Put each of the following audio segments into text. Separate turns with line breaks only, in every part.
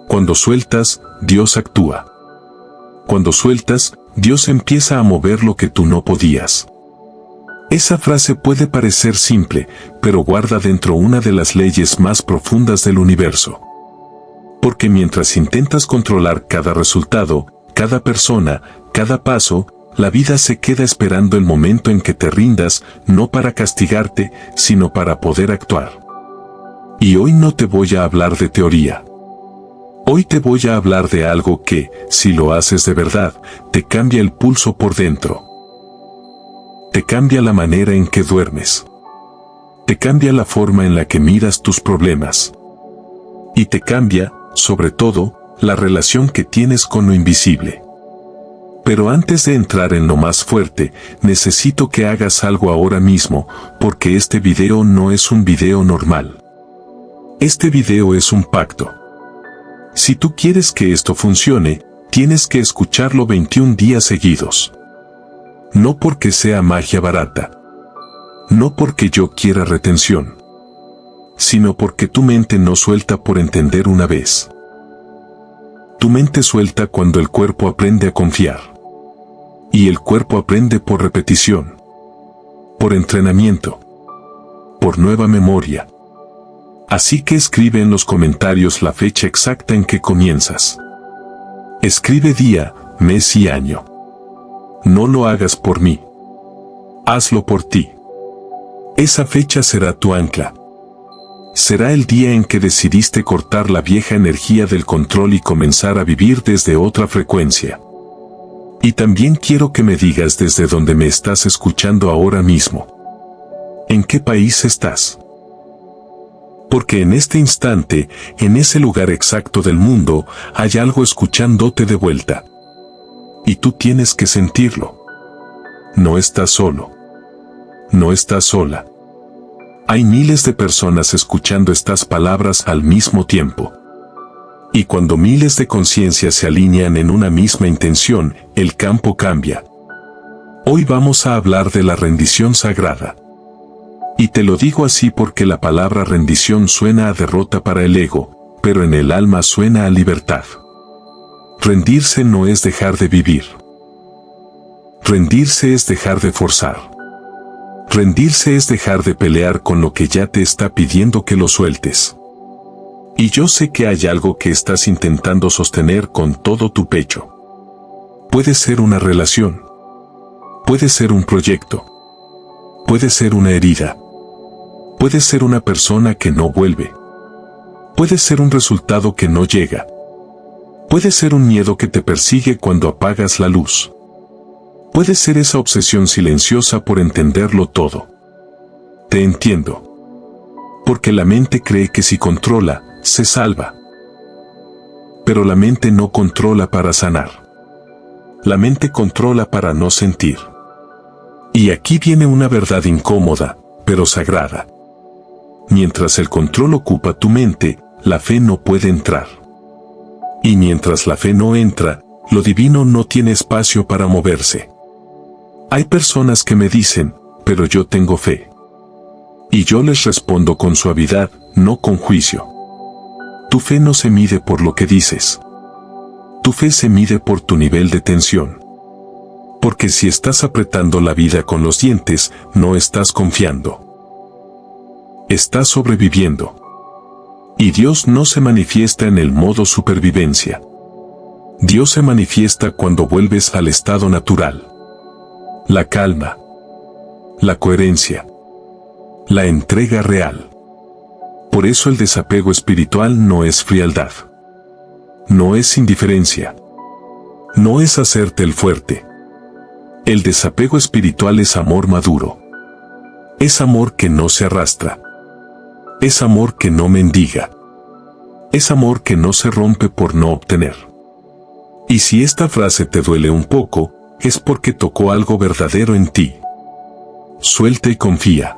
Cuando sueltas, Dios actúa. Cuando sueltas, Dios empieza a mover lo que tú no podías. Esa frase puede parecer simple, pero guarda dentro una de las leyes más profundas del universo. Porque mientras intentas controlar cada resultado, cada persona, cada paso, la vida se queda esperando el momento en que te rindas, no para castigarte, sino para poder actuar. Y hoy no te voy a hablar de teoría. Hoy te voy a hablar de algo que, si lo haces de verdad, te cambia el pulso por dentro. Te cambia la manera en que duermes. Te cambia la forma en la que miras tus problemas. Y te cambia, sobre todo, la relación que tienes con lo invisible. Pero antes de entrar en lo más fuerte, necesito que hagas algo ahora mismo, porque este video no es un video normal. Este video es un pacto. Si tú quieres que esto funcione, tienes que escucharlo 21 días seguidos. No porque sea magia barata. No porque yo quiera retención. Sino porque tu mente no suelta por entender una vez. Tu mente suelta cuando el cuerpo aprende a confiar. Y el cuerpo aprende por repetición. Por entrenamiento. Por nueva memoria. Así que escribe en los comentarios la fecha exacta en que comienzas. Escribe día, mes y año. No lo hagas por mí. Hazlo por ti. Esa fecha será tu ancla. Será el día en que decidiste cortar la vieja energía del control y comenzar a vivir desde otra frecuencia. Y también quiero que me digas desde dónde me estás escuchando ahora mismo. ¿En qué país estás? Porque en este instante, en ese lugar exacto del mundo, hay algo escuchándote de vuelta. Y tú tienes que sentirlo. No estás solo. No estás sola. Hay miles de personas escuchando estas palabras al mismo tiempo. Y cuando miles de conciencias se alinean en una misma intención, el campo cambia. Hoy vamos a hablar de la rendición sagrada. Y te lo digo así porque la palabra rendición suena a derrota para el ego, pero en el alma suena a libertad. Rendirse no es dejar de vivir. Rendirse es dejar de forzar. Rendirse es dejar de pelear con lo que ya te está pidiendo que lo sueltes. Y yo sé que hay algo que estás intentando sostener con todo tu pecho. Puede ser una relación. Puede ser un proyecto. Puede ser una herida. Puede ser una persona que no vuelve. Puede ser un resultado que no llega. Puede ser un miedo que te persigue cuando apagas la luz. Puede ser esa obsesión silenciosa por entenderlo todo. Te entiendo. Porque la mente cree que si controla, se salva. Pero la mente no controla para sanar. La mente controla para no sentir. Y aquí viene una verdad incómoda, pero sagrada. Mientras el control ocupa tu mente, la fe no puede entrar. Y mientras la fe no entra, lo divino no tiene espacio para moverse. Hay personas que me dicen, pero yo tengo fe. Y yo les respondo con suavidad, no con juicio. Tu fe no se mide por lo que dices. Tu fe se mide por tu nivel de tensión. Porque si estás apretando la vida con los dientes, no estás confiando. Estás sobreviviendo. Y Dios no se manifiesta en el modo supervivencia. Dios se manifiesta cuando vuelves al estado natural. La calma. La coherencia. La entrega real. Por eso el desapego espiritual no es frialdad. No es indiferencia. No es hacerte el fuerte. El desapego espiritual es amor maduro. Es amor que no se arrastra. Es amor que no mendiga. Es amor que no se rompe por no obtener. Y si esta frase te duele un poco, es porque tocó algo verdadero en ti. Suelta y confía.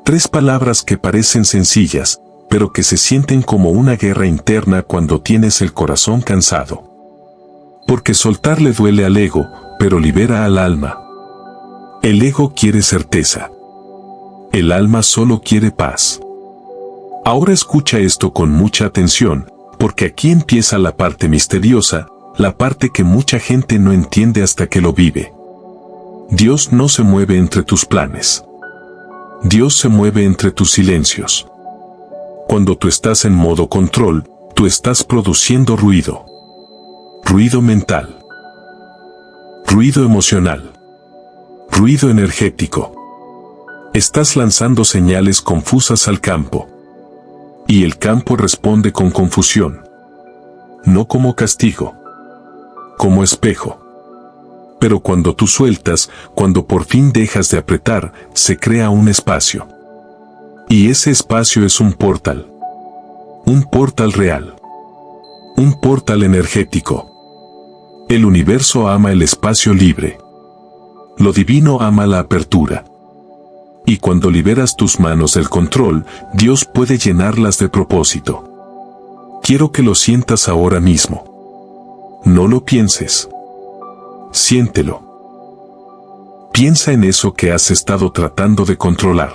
3 palabras que parecen sencillas, pero que se sienten como una guerra interna cuando tienes el corazón cansado. Porque soltar le duele al ego, pero libera al alma. El ego quiere certeza. El alma solo quiere paz. Ahora escucha esto con mucha atención, Porque aquí empieza la parte misteriosa, la parte que mucha gente no entiende hasta que lo vive. Dios no se mueve entre tus planes. Dios se mueve entre tus silencios. Cuando tú estás en modo control, tú estás produciendo ruido. Ruido mental. Ruido emocional. Ruido energético. Estás lanzando señales confusas al campo. Y el campo responde con confusión. No como castigo. Como espejo. Pero cuando tú sueltas, cuando por fin dejas de apretar, se crea un espacio. Y ese espacio es un portal. Un portal real. Un portal energético. El universo ama el espacio libre. Lo divino ama la apertura. Y cuando liberas tus manos del control, Dios puede llenarlas de propósito. Quiero que lo sientas ahora mismo. No lo pienses. Siéntelo. Piensa en eso que has estado tratando de controlar.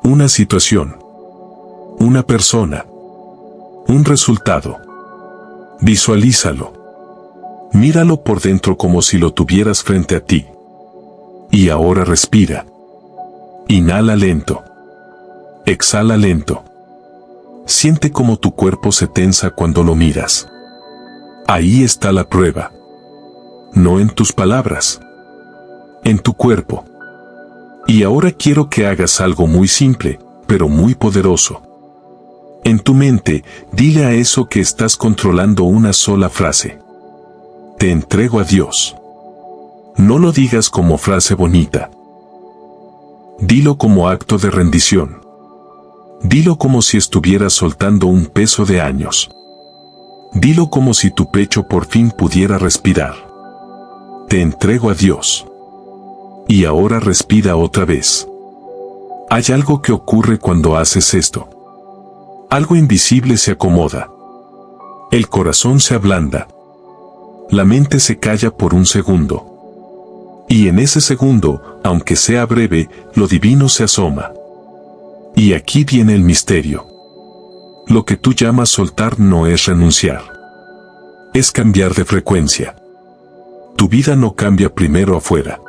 Una situación. Una persona. Un resultado. Visualízalo. Míralo por dentro como si lo tuvieras frente a ti. Y ahora respira. Inhala lento. Exhala lento. Siente cómo tu cuerpo se tensa cuando lo miras. Ahí está la prueba. No en tus palabras. En tu cuerpo. Y ahora quiero que hagas algo muy simple, pero muy poderoso. En tu mente, dile a eso que estás controlando una sola frase. Te entrego a Dios. No lo digas como frase bonita. Dilo como acto de rendición. Dilo como si estuvieras soltando un peso de años. Dilo como si tu pecho por fin pudiera respirar. Te entrego a Dios. Y ahora respira otra vez. Hay algo que ocurre cuando haces esto. Algo invisible se acomoda. El corazón se ablanda. La mente se calla por un segundo. Y en ese segundo, aunque sea breve, lo divino se asoma. Y aquí viene el misterio. Lo que tú llamas soltar no es renunciar. Es cambiar de frecuencia. Tu vida no cambia primero afuera.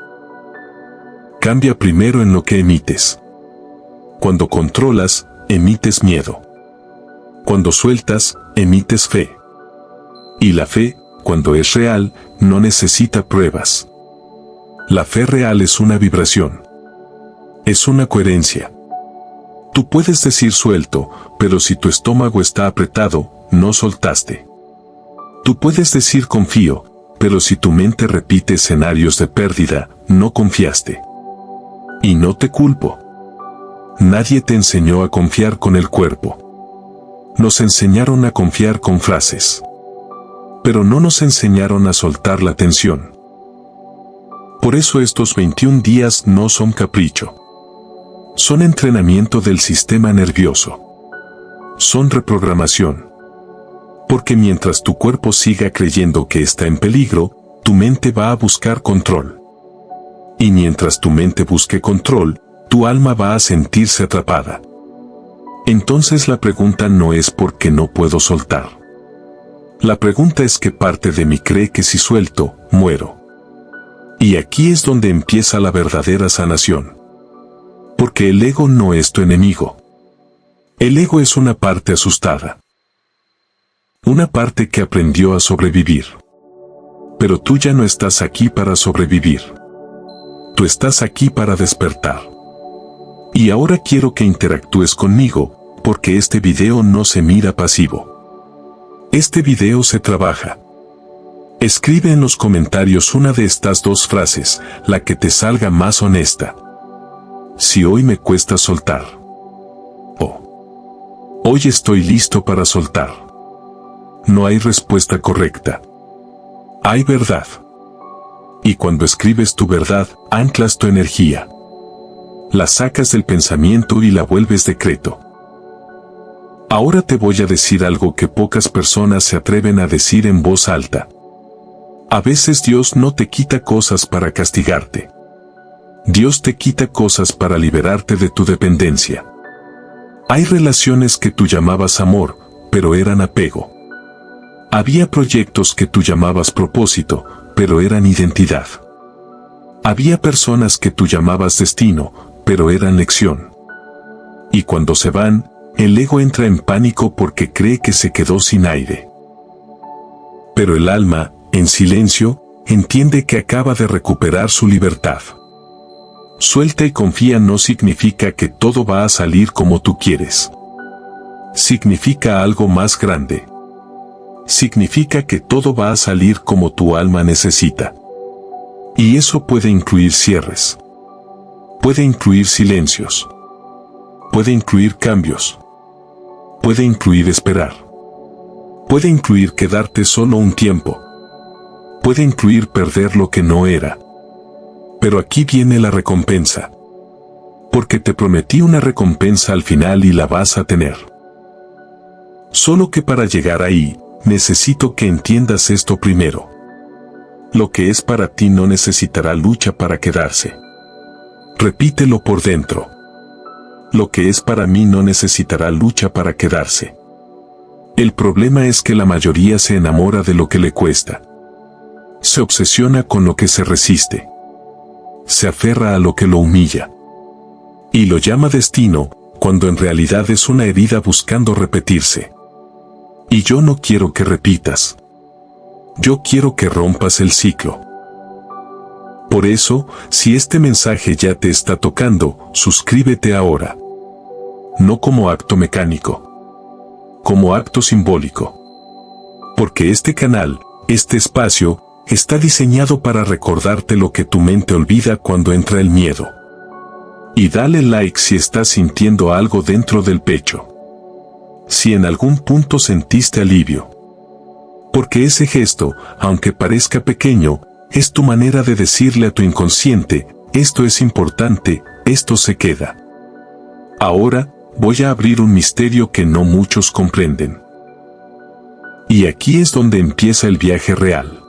Cambia primero en lo que emites. Cuando controlas, emites miedo. Cuando sueltas, emites fe. Y la fe, cuando es real, no necesita pruebas. La fe real es una vibración. Es una coherencia. Tú puedes decir suelto, pero si tu estómago está apretado, no soltaste. Tú puedes decir confío, pero si tu mente repite escenarios de pérdida, no confiaste. Y no te culpo. Nadie te enseñó a confiar con el cuerpo. Nos enseñaron a confiar con frases. Pero no nos enseñaron a soltar la tensión. Por eso estos 21 días no son capricho. Son entrenamiento del sistema nervioso. Son reprogramación. Porque mientras tu cuerpo siga creyendo que está en peligro, tu mente va a buscar control. Y mientras tu mente busque control, tu alma va a sentirse atrapada. Entonces la pregunta no es ¿por qué no puedo soltar? La pregunta es ¿qué parte de mí cree que si suelto, muero? Y aquí es donde empieza la verdadera sanación. Porque el ego no es tu enemigo. El ego es una parte asustada. Una parte que aprendió a sobrevivir. Pero tú ya no estás aquí para sobrevivir. Tú estás aquí para despertar. Y ahora quiero que interactúes conmigo, porque este video no se mira pasivo. Este video se trabaja. Escribe en los comentarios una de estas dos frases, la que te salga más honesta. Si hoy me cuesta soltar. O hoy estoy listo para soltar. No hay respuesta correcta. Hay verdad. Y cuando escribes tu verdad, anclas tu energía. La sacas del pensamiento y la vuelves decreto. Ahora te voy a decir algo que pocas personas se atreven a decir en voz alta. A veces Dios no te quita cosas para castigarte. Dios te quita cosas para liberarte de tu dependencia. Hay relaciones que tú llamabas amor, pero eran apego. Había proyectos que tú llamabas propósito, pero eran identidad. Había personas que tú llamabas destino, pero eran lección. Y cuando se van, el ego entra en pánico porque cree que se quedó sin aire. Pero el alma, en silencio, entiende que acaba de recuperar su libertad. Suelta y confía no significa que todo va a salir como tú quieres. Significa algo más grande. Significa que todo va a salir como tu alma necesita. Y eso puede incluir cierres. Puede incluir silencios. Puede incluir cambios. Puede incluir esperar. Puede incluir quedarte solo un tiempo. Puede incluir perder lo que no era. Pero aquí viene la recompensa. Porque te prometí una recompensa al final y la vas a tener. Solo que para llegar ahí, necesito que entiendas esto primero. Lo que es para ti no necesitará lucha para quedarse. Repítelo por dentro. Lo que es para mí no necesitará lucha para quedarse. El problema es que la mayoría se enamora de lo que le cuesta. Se obsesiona con lo que se resiste. Se aferra a lo que lo humilla. Y lo llama destino, cuando en realidad es una herida buscando repetirse. Y yo no quiero que repitas. Yo quiero que rompas el ciclo. Por eso, si este mensaje ya te está tocando, suscríbete ahora. No como acto mecánico. Como acto simbólico. Porque este canal, este espacio, está diseñado para recordarte lo que tu mente olvida cuando entra el miedo. Y dale like si estás sintiendo algo dentro del pecho. Si en algún punto sentiste alivio. Porque ese gesto, aunque parezca pequeño, es tu manera de decirle a tu inconsciente, esto es importante, esto se queda. Ahora, voy a abrir un misterio que no muchos comprenden. Y aquí es donde empieza el viaje real.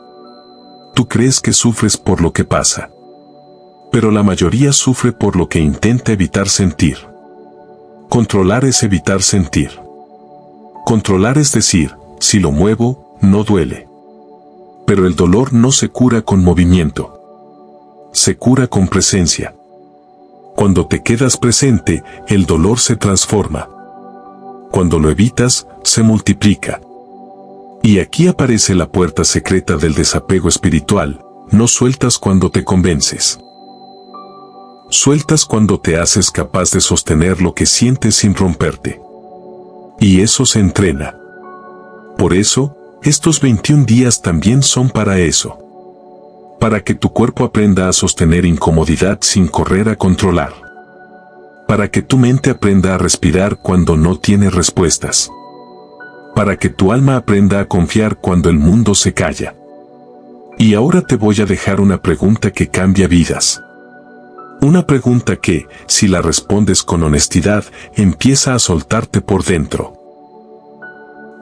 Tú crees que sufres por lo que pasa. Pero la mayoría sufre por lo que intenta evitar sentir. Controlar es evitar sentir. Controlar es decir, si lo muevo, no duele. Pero el dolor no se cura con movimiento. Se cura con presencia. Cuando te quedas presente, el dolor se transforma. Cuando lo evitas, se multiplica. Y aquí aparece la puerta secreta del desapego espiritual. No sueltas cuando te convences. Sueltas cuando te haces capaz de sostener lo que sientes sin romperte. Y eso se entrena. Por eso, estos 21 días también son para eso. Para que tu cuerpo aprenda a sostener incomodidad sin correr a controlar. Para que tu mente aprenda a respirar cuando no tiene respuestas. Para que tu alma aprenda a confiar cuando el mundo se calla. Y ahora te voy a dejar una pregunta que cambia vidas. Una pregunta que, si la respondes con honestidad, empieza a soltarte por dentro.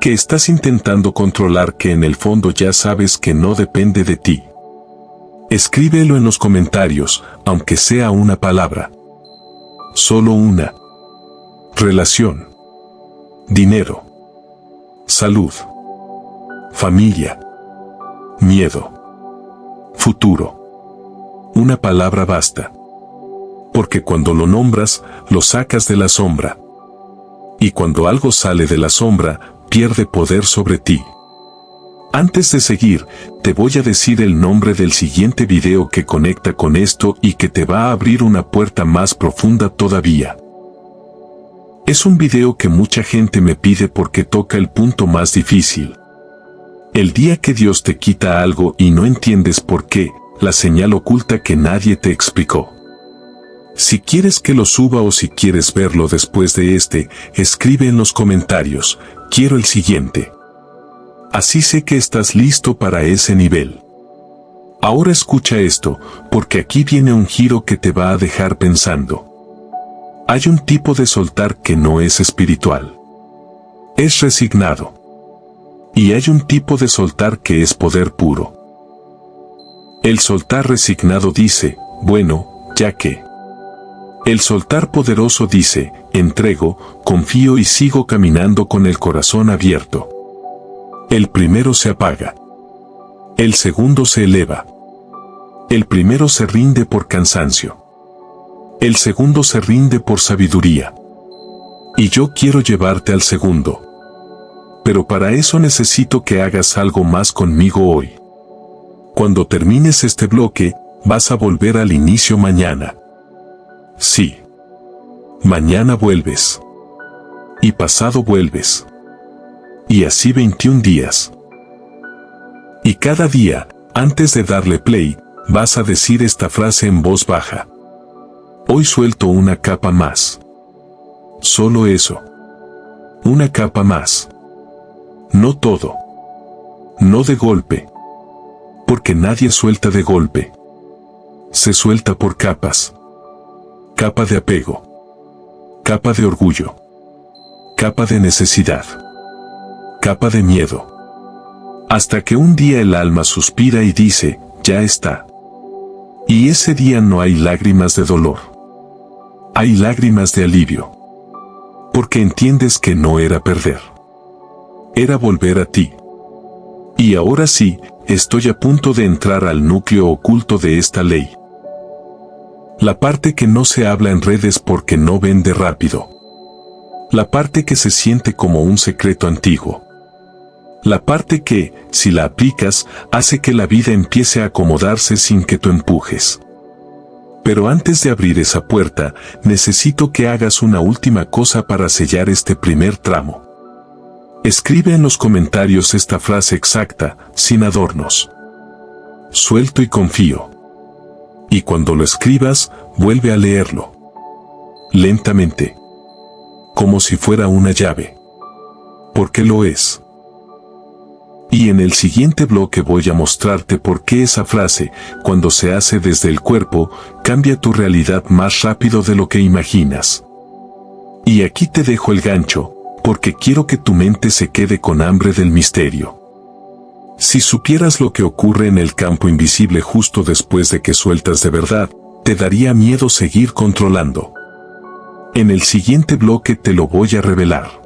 Que estás intentando controlar que en el fondo ya sabes que no depende de ti. Escríbelo en los comentarios, aunque sea una palabra. Solo una. Relación. Dinero. Salud. Familia. Miedo. Futuro. Una palabra basta. Porque cuando lo nombras, lo sacas de la sombra. Y cuando algo sale de la sombra, pierde poder sobre ti. Antes de seguir, te voy a decir el nombre del siguiente video que conecta con esto y que te va a abrir una puerta más profunda todavía. Es un video que mucha gente me pide porque toca el punto más difícil. El día que Dios te quita algo y no entiendes por qué, la señal oculta que nadie te explicó. Si quieres que lo suba o si quieres verlo después de este, escribe en los comentarios, quiero el siguiente. Así sé que estás listo para ese nivel. Ahora escucha esto, porque aquí viene un giro que te va a dejar pensando. Hay un tipo de soltar que no es espiritual. Es resignado. Y hay un tipo de soltar que es poder puro. El soltar resignado dice, bueno, ya que. El soltar poderoso dice, entrego, confío y sigo caminando con el corazón abierto. El primero se apaga. El segundo se eleva. El primero se rinde por cansancio. El segundo se rinde por sabiduría. Y yo quiero llevarte al segundo. Pero para eso necesito que hagas algo más conmigo hoy. Cuando termines este bloque, vas a volver al inicio mañana. Sí. Mañana vuelves. Y pasado vuelves. Y así 21 días. Y cada día, antes de darle play, vas a decir esta frase en voz baja. Hoy suelto una capa más. Solo eso. Una capa más. No todo. No de golpe. Porque nadie suelta de golpe. Se suelta por capas. Capa de apego. Capa de orgullo. Capa de necesidad. Capa de miedo. Hasta que un día el alma suspira y dice, ya está. Y ese día no hay lágrimas de dolor. Hay lágrimas de alivio. Porque entiendes que no era perder. Era volver a ti. Y ahora sí, estoy a punto de entrar al núcleo oculto de esta ley. La parte que no se habla en redes porque no vende rápido. La parte que se siente como un secreto antiguo. La parte que, si la aplicas, hace que la vida empiece a acomodarse sin que tú empujes. Pero antes de abrir esa puerta, necesito que hagas una última cosa para sellar este primer tramo. Escribe en los comentarios esta frase exacta, sin adornos. Suelto y confío. Y cuando lo escribas, vuelve a leerlo. Lentamente. Como si fuera una llave. Porque lo es. Y en el siguiente bloque voy a mostrarte por qué esa frase, cuando se hace desde el cuerpo, cambia tu realidad más rápido de lo que imaginas. Y aquí te dejo el gancho, porque quiero que tu mente se quede con hambre del misterio. Si supieras lo que ocurre en el campo invisible justo después de que sueltas de verdad, te daría miedo seguir controlando. En el siguiente bloque te lo voy a revelar.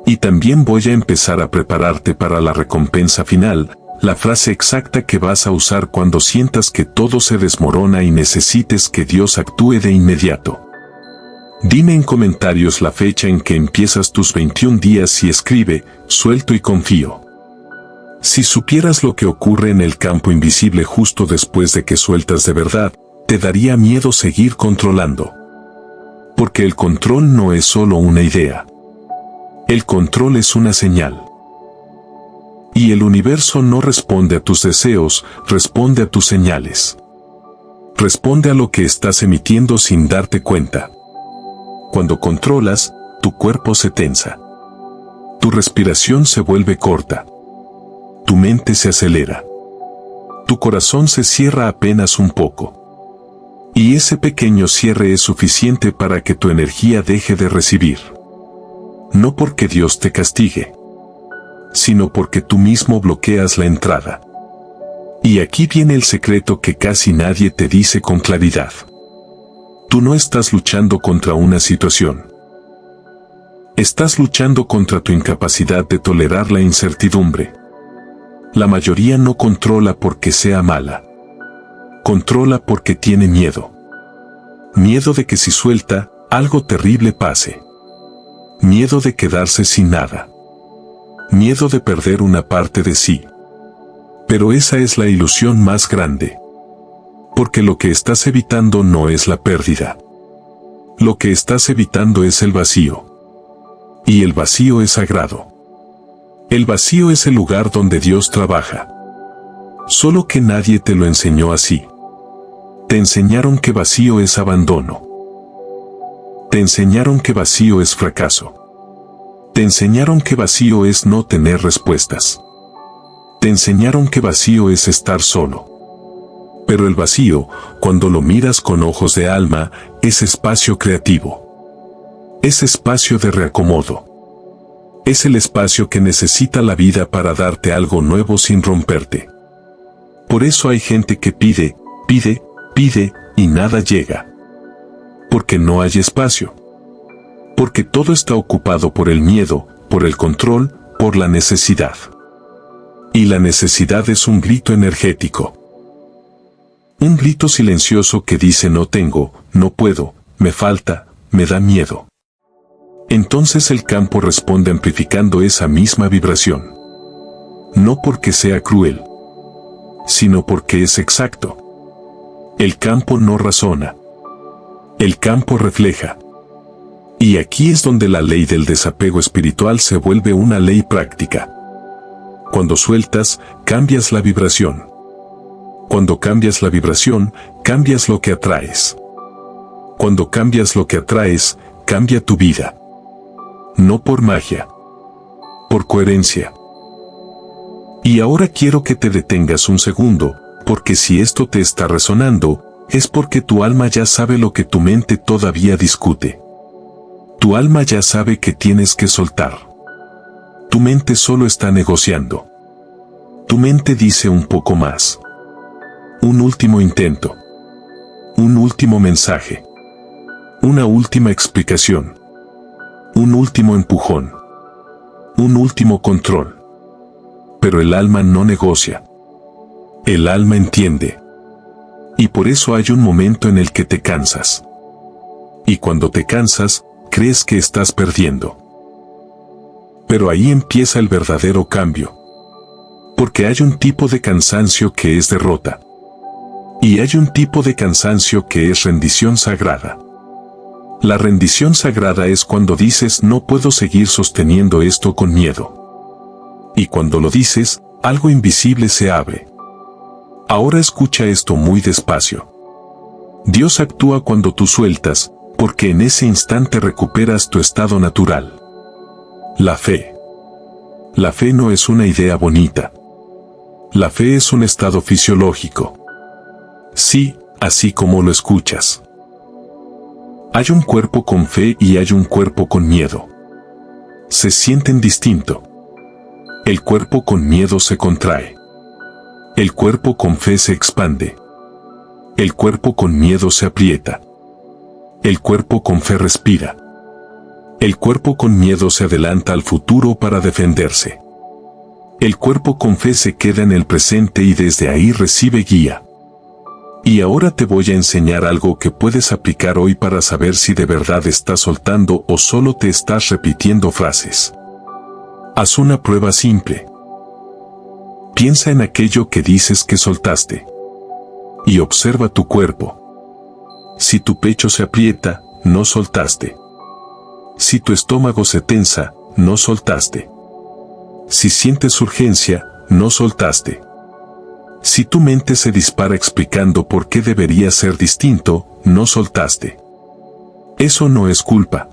Y también voy a empezar a prepararte para la recompensa final, la frase exacta que vas a usar cuando sientas que todo se desmorona y necesites que Dios actúe de inmediato. Dime en comentarios la fecha en que empiezas tus 21 días y escribe, suelto y confío. Si supieras lo que ocurre en el campo invisible justo después de que sueltas de verdad, te daría miedo seguir controlando. Porque el control no es solo una idea. El control es una señal. Y el universo no responde a tus deseos, responde a tus señales. Responde a lo que estás emitiendo sin darte cuenta. Cuando controlas, tu cuerpo se tensa. Tu respiración se vuelve corta. Tu mente se acelera. Tu corazón se cierra apenas un poco. Y ese pequeño cierre es suficiente para que tu energía deje de recibir. No porque Dios te castigue, sino porque tú mismo bloqueas la entrada. Y aquí viene el secreto que casi nadie te dice con claridad. Tú no estás luchando contra una situación. Estás luchando contra tu incapacidad de tolerar la incertidumbre. La mayoría no controla porque sea mala. Controla porque tiene miedo. Miedo de que si suelta, algo terrible pase. Miedo de quedarse sin nada. Miedo de perder una parte de sí. Pero esa es la ilusión más grande. Porque lo que estás evitando no es la pérdida. Lo que estás evitando es el vacío. Y el vacío es sagrado. El vacío es el lugar donde Dios trabaja. Solo que nadie te lo enseñó así. Te enseñaron que vacío es abandono. Te enseñaron que vacío es fracaso. Te enseñaron que vacío es no tener respuestas. Te enseñaron que vacío es estar solo. Pero el vacío, cuando lo miras con ojos de alma, es espacio creativo. Es espacio de reacomodo. Es el espacio que necesita la vida para darte algo nuevo sin romperte. Por eso hay gente que pide, pide, pide, y nada llega. Porque no hay espacio. Porque todo está ocupado por el miedo, por el control, por la necesidad. Y la necesidad es un grito energético. Un grito silencioso que dice no tengo, no puedo, me falta, me da miedo. Entonces el campo responde amplificando esa misma vibración. No porque sea cruel, sino porque es exacto. El campo no razona. El campo refleja. Y aquí es donde la ley del desapego espiritual se vuelve una ley práctica. Cuando sueltas, cambias la vibración. Cuando cambias la vibración, cambias lo que atraes. Cuando cambias lo que atraes, cambia tu vida. No por magia, por coherencia. Y ahora quiero que te detengas un segundo, porque si esto te está resonando, es porque tu alma ya sabe lo que tu mente todavía discute. Tu alma ya sabe que tienes que soltar. Tu mente solo está negociando. Tu mente dice un poco más. Un último intento. Un último mensaje. Una última explicación. Un último empujón. Un último control. Pero el alma no negocia. El alma entiende. Y por eso hay un momento en el que te cansas. Y cuando te cansas, crees que estás perdiendo. Pero ahí empieza el verdadero cambio. Porque hay un tipo de cansancio que es derrota. Y hay un tipo de cansancio que es rendición sagrada. La rendición sagrada es cuando dices no puedo seguir sosteniendo esto con miedo. Y cuando lo dices, algo invisible se abre. Ahora escucha esto muy despacio. Dios actúa cuando tú sueltas, porque en ese instante recuperas tu estado natural. La fe. La fe no es una idea bonita. La fe es un estado fisiológico. Sí, así como lo escuchas. Hay un cuerpo con fe y hay un cuerpo con miedo. Se sienten distinto. El cuerpo con miedo se contrae. El cuerpo con fe se expande. El cuerpo con miedo se aprieta. El cuerpo con fe respira. El cuerpo con miedo se adelanta al futuro para defenderse. El cuerpo con fe se queda en el presente y desde ahí recibe guía. Y ahora te voy a enseñar algo que puedes aplicar hoy para saber si de verdad estás soltando o solo te estás repitiendo frases. Haz una prueba simple. Piensa en aquello que dices que soltaste. Y observa tu cuerpo. Si tu pecho se aprieta, no soltaste. Si tu estómago se tensa, no soltaste. Si sientes urgencia, no soltaste. Si tu mente se dispara explicando por qué debería ser distinto, no soltaste. Eso no es culpa.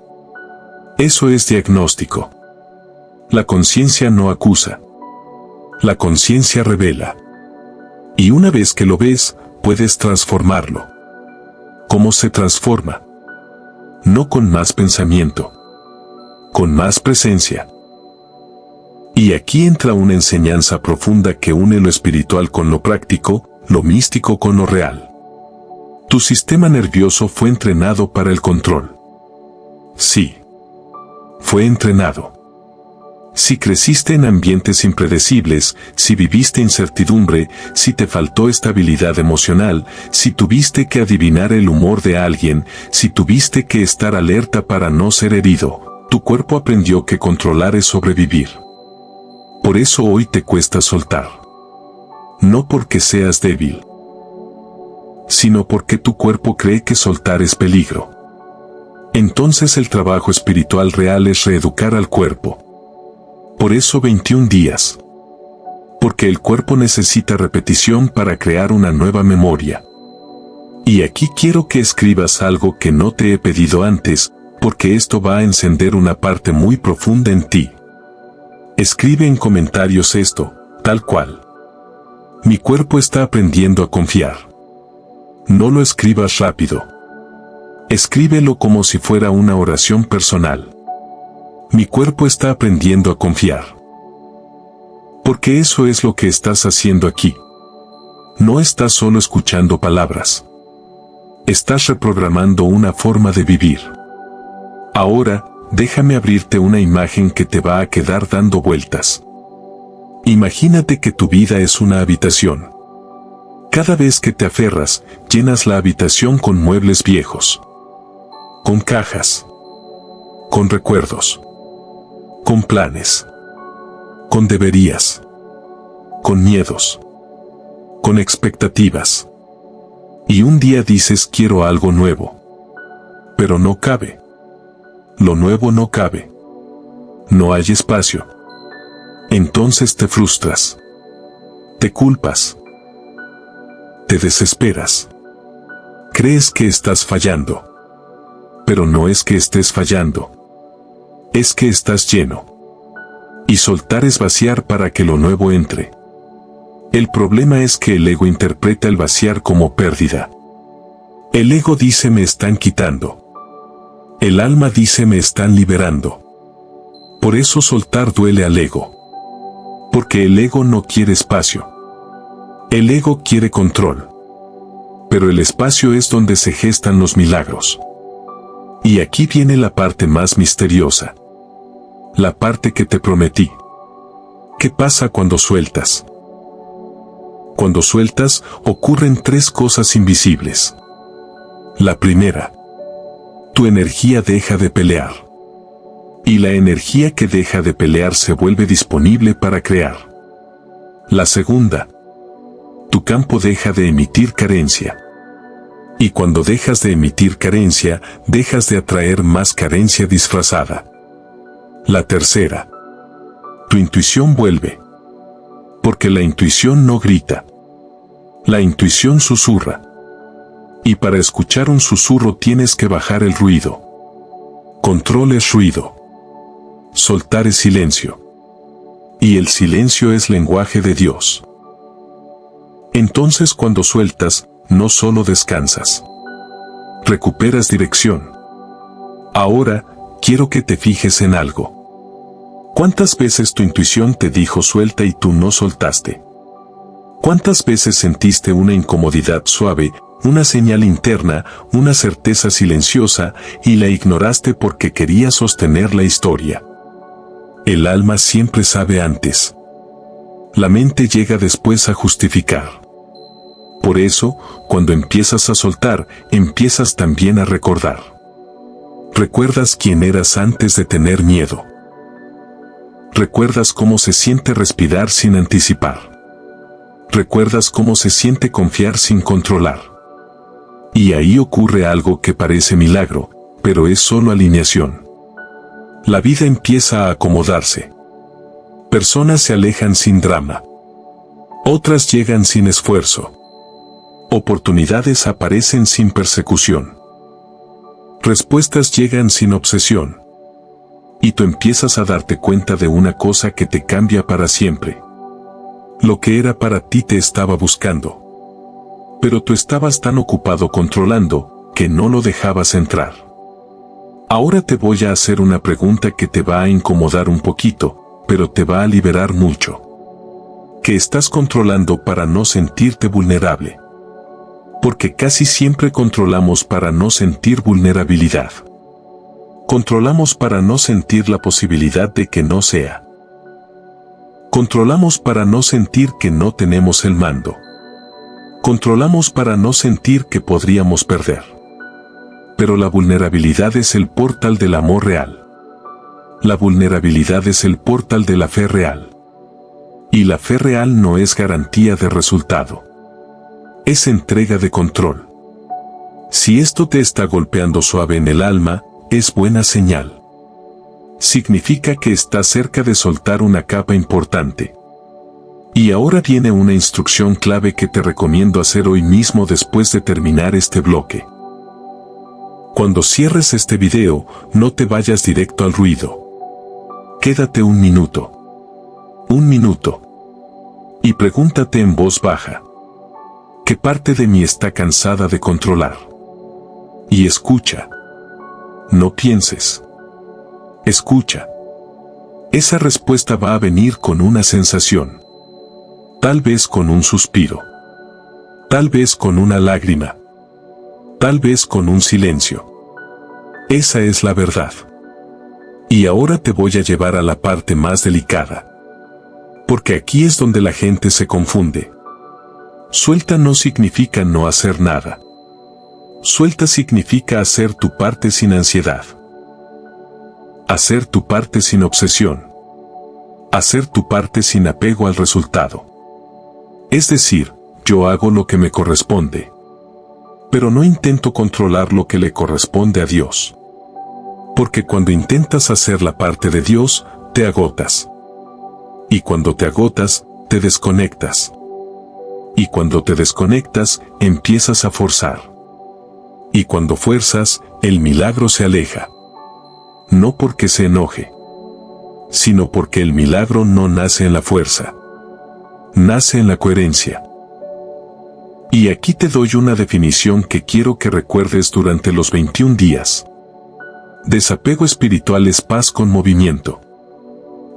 Eso es diagnóstico. La conciencia no acusa. La conciencia revela. Y una vez que lo ves, puedes transformarlo. ¿Cómo se transforma? No con más pensamiento. Con más presencia. Y aquí entra una enseñanza profunda que une lo espiritual con lo práctico, lo místico con lo real. Tu sistema nervioso fue entrenado para el control. Sí. Fue entrenado. Si creciste en ambientes impredecibles, si viviste incertidumbre, si te faltó estabilidad emocional, si tuviste que adivinar el humor de alguien, si tuviste que estar alerta para no ser herido, tu cuerpo aprendió que controlar es sobrevivir. Por eso hoy te cuesta soltar. No porque seas débil, sino porque tu cuerpo cree que soltar es peligro. Entonces el trabajo espiritual real es reeducar al cuerpo. Por eso 21 días. Porque el cuerpo necesita repetición para crear una nueva memoria. Y aquí quiero que escribas algo que no te he pedido antes, porque esto va a encender una parte muy profunda en ti. Escribe en comentarios esto, tal cual. Mi cuerpo está aprendiendo a confiar. No lo escribas rápido. Escríbelo como si fuera una oración personal. Mi cuerpo está aprendiendo a confiar. Porque eso es lo que estás haciendo aquí. No estás solo escuchando palabras. Estás reprogramando una forma de vivir. Ahora, déjame abrirte una imagen que te va a quedar dando vueltas. Imagínate que tu vida es una habitación. Cada vez que te aferras, llenas la habitación con muebles viejos, con cajas, con recuerdos, con planes, con deberías, con miedos, con expectativas. Y un día dices quiero algo nuevo. Pero no cabe. Lo nuevo no cabe. No hay espacio. Entonces te frustras. Te culpas. Te desesperas. Crees que estás fallando. Pero no es que estés fallando. Es que estás lleno. Y soltar es vaciar para que lo nuevo entre. El problema es que el ego interpreta el vaciar como pérdida. El ego dice me están quitando. El alma dice me están liberando. Por eso soltar duele al ego. Porque el ego no quiere espacio. El ego quiere control. Pero el espacio es donde se gestan los milagros. Y aquí viene la parte más misteriosa. La parte que te prometí. ¿Qué pasa cuando sueltas? Cuando sueltas, ocurren tres cosas invisibles. La primera. Tu energía deja de pelear. Y la energía que deja de pelear se vuelve disponible para crear. La segunda. Tu campo deja de emitir carencia. Y cuando dejas de emitir carencia, dejas de atraer más carencia disfrazada. La tercera. Tu intuición vuelve. Porque la intuición no grita. La intuición susurra. Y para escuchar un susurro tienes que bajar el ruido. Control es ruido. Soltar es silencio. Y el silencio es lenguaje de Dios. Entonces cuando sueltas, no solo descansas. Recuperas dirección. Ahora, quiero que te fijes en algo. ¿Cuántas veces tu intuición te dijo suelta y tú no soltaste? ¿Cuántas veces sentiste una incomodidad suave, una señal interna, una certeza silenciosa, y la ignoraste porque querías sostener la historia? El alma siempre sabe antes. La mente llega después a justificar. Por eso, cuando empiezas a soltar, empiezas también a recordar. Recuerdas quién eras antes de tener miedo. Recuerdas cómo se siente respirar sin anticipar. Recuerdas cómo se siente confiar sin controlar. Y ahí ocurre algo que parece milagro, pero es solo alineación. La vida empieza a acomodarse. Personas se alejan sin drama. Otras llegan sin esfuerzo. Oportunidades aparecen sin persecución. Respuestas llegan sin obsesión. Y tú empiezas a darte cuenta de una cosa que te cambia para siempre. Lo que era para ti te estaba buscando. Pero tú estabas tan ocupado controlando, que no lo dejabas entrar. Ahora te voy a hacer una pregunta que te va a incomodar un poquito, pero te va a liberar mucho. ¿Qué estás controlando para no sentirte vulnerable? Porque casi siempre controlamos para no sentir vulnerabilidad. Controlamos para no sentir la posibilidad de que no sea. Controlamos para no sentir que no tenemos el mando. Controlamos para no sentir que podríamos perder. Pero la vulnerabilidad es el portal del amor real. La vulnerabilidad es el portal de la fe real. Y la fe real no es garantía de resultado. Es entrega de control. Si esto te está golpeando suave en el alma, es buena señal. Significa que estás cerca de soltar una capa importante. Y ahora viene una instrucción clave que te recomiendo hacer hoy mismo después de terminar este bloque. Cuando cierres este video, no te vayas directo al ruido. Quédate un minuto. Un minuto. Y pregúntate en voz baja. ¿Qué parte de mí está cansada de controlar? Y escucha. No pienses. Escucha. Esa respuesta va a venir con una sensación. Tal vez con un suspiro. Tal vez con una lágrima. tal vez con un silencio. Esa es la verdad. Y ahora te voy a llevar a la parte más delicada. Porque aquí es donde la gente se confunde. Suelta no significa no hacer nada. Suelta significa hacer tu parte sin ansiedad. Hacer tu parte sin obsesión. Hacer tu parte sin apego al resultado. Es decir, yo hago lo que me corresponde. Pero no intento controlar lo que le corresponde a Dios. Porque cuando intentas hacer la parte de Dios, te agotas. Y cuando te agotas, te desconectas. Y cuando te desconectas, empiezas a forzar. Y cuando fuerzas, el milagro se aleja. No porque se enoje, sino porque el milagro no nace en la fuerza. Nace en la coherencia. Y aquí te doy una definición que quiero que recuerdes durante los 21 días. Desapego espiritual es paz con movimiento.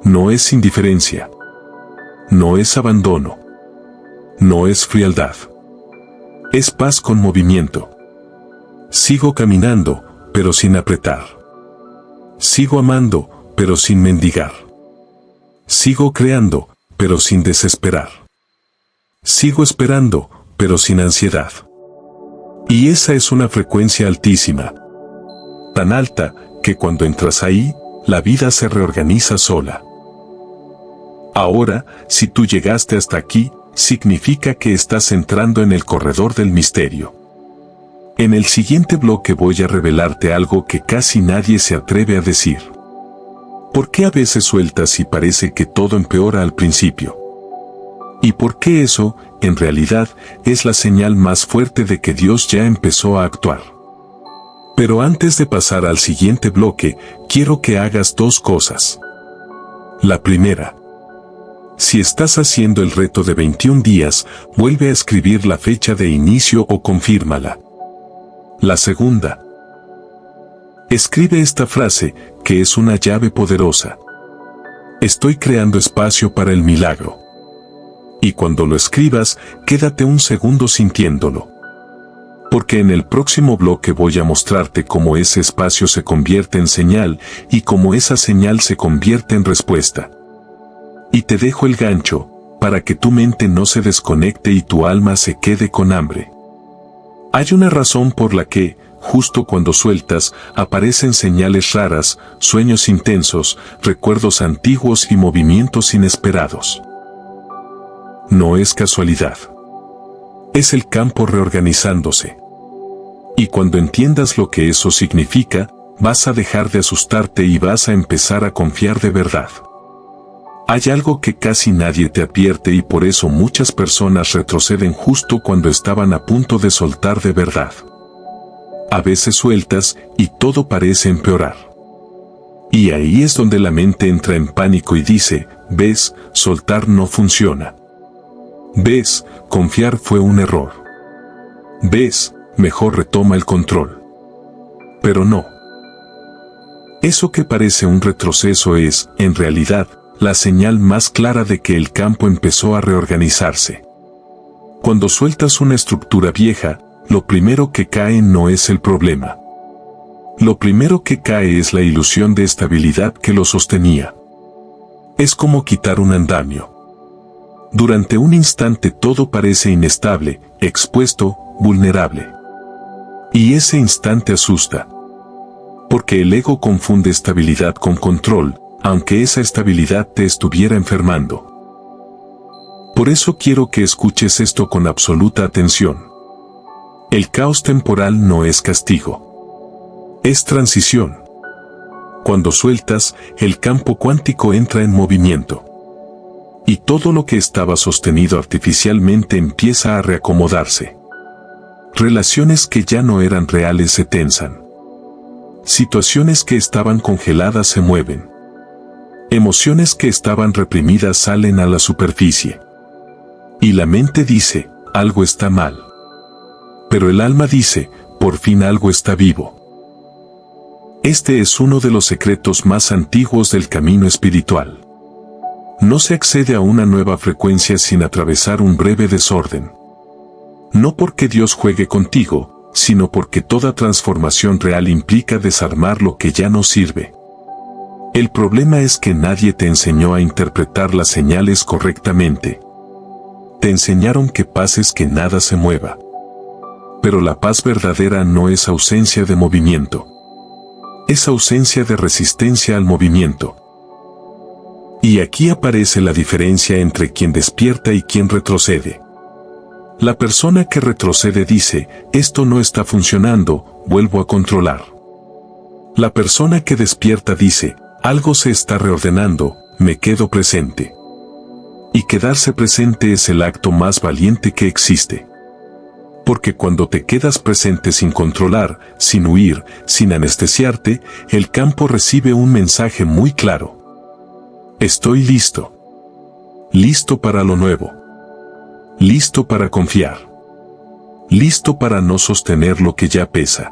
No es indiferencia. No es abandono. No es frialdad. Es paz con movimiento. Sigo caminando, pero sin apretar. Sigo amando, pero sin mendigar. Sigo creando, pero sin desesperar. Sigo esperando, pero sin ansiedad. Y esa es una frecuencia altísima. Tan alta, que cuando entras ahí, la vida se reorganiza sola. Ahora, si tú llegaste hasta aquí, significa que estás entrando en el corredor del misterio. En el siguiente bloque voy a revelarte algo que casi nadie se atreve a decir. ¿Por qué a veces sueltas y parece que todo empeora al principio? ¿Y por qué eso, en realidad, es la señal más fuerte de que Dios ya empezó a actuar? Pero antes de pasar al siguiente bloque, quiero que hagas dos cosas. La primera. Si estás haciendo el reto de 21 días, vuelve a escribir la fecha de inicio o confírmala. La segunda. Escribe esta frase, que es una llave poderosa. Estoy creando espacio para el milagro. Y cuando lo escribas, quédate un segundo sintiéndolo. Porque en el próximo bloque voy a mostrarte cómo ese espacio se convierte en señal y cómo esa señal se convierte en respuesta. Y te dejo el gancho, para que tu mente no se desconecte y tu alma se quede con hambre. Hay una razón por la que, justo cuando sueltas, aparecen señales raras, sueños intensos, recuerdos antiguos y movimientos inesperados. No es casualidad. Es el campo reorganizándose. Y cuando entiendas lo que eso significa, vas a dejar de asustarte y vas a empezar a confiar de verdad. Hay algo que casi nadie te advierte y por eso muchas personas retroceden justo cuando estaban a punto de soltar de verdad. A veces sueltas y todo parece empeorar. Y ahí es donde la mente entra en pánico y dice, ¿ves? Soltar no funciona. ¿Ves? Confiar fue un error. ¿Ves? Mejor retoma el control. Pero no. Eso que parece un retroceso es, en realidad, la señal más clara de que el campo empezó a reorganizarse. Cuando sueltas una estructura vieja, lo primero que cae no es el problema. Lo primero que cae es la ilusión de estabilidad que lo sostenía. Es como quitar un andamio. Durante un instante todo parece inestable, expuesto, vulnerable. Y ese instante asusta. Porque el ego confunde estabilidad con control, aunque esa estabilidad te estuviera enfermando. Por eso quiero que escuches esto con absoluta atención. El caos temporal no es castigo. Es transición. Cuando sueltas, el campo cuántico entra en movimiento. Y todo lo que estaba sostenido artificialmente empieza a reacomodarse. Relaciones que ya no eran reales se tensan. Situaciones que estaban congeladas se mueven. Emociones que estaban reprimidas salen a la superficie. Y la mente dice, algo está mal. Pero el alma dice, por fin algo está vivo. Este es uno de los secretos más antiguos del camino espiritual. No se accede a una nueva frecuencia sin atravesar un breve desorden. No porque Dios juegue contigo, sino porque toda transformación real implica desarmar lo que ya no sirve. El problema es que nadie te enseñó a interpretar las señales correctamente. Te enseñaron que paz es que nada se mueva. Pero la paz verdadera no es ausencia de movimiento. Es ausencia de resistencia al movimiento. Y aquí aparece la diferencia entre quien despierta y quien retrocede. La persona que retrocede dice, esto no está funcionando, vuelvo a controlar. La persona que despierta dice, algo se está reordenando, me quedo presente. Y quedarse presente es el acto más valiente que existe. Porque cuando te quedas presente sin controlar, sin huir, sin anestesiarte, el campo recibe un mensaje muy claro. Estoy listo. Listo para lo nuevo. Listo para confiar. Listo para no sostener lo que ya pesa.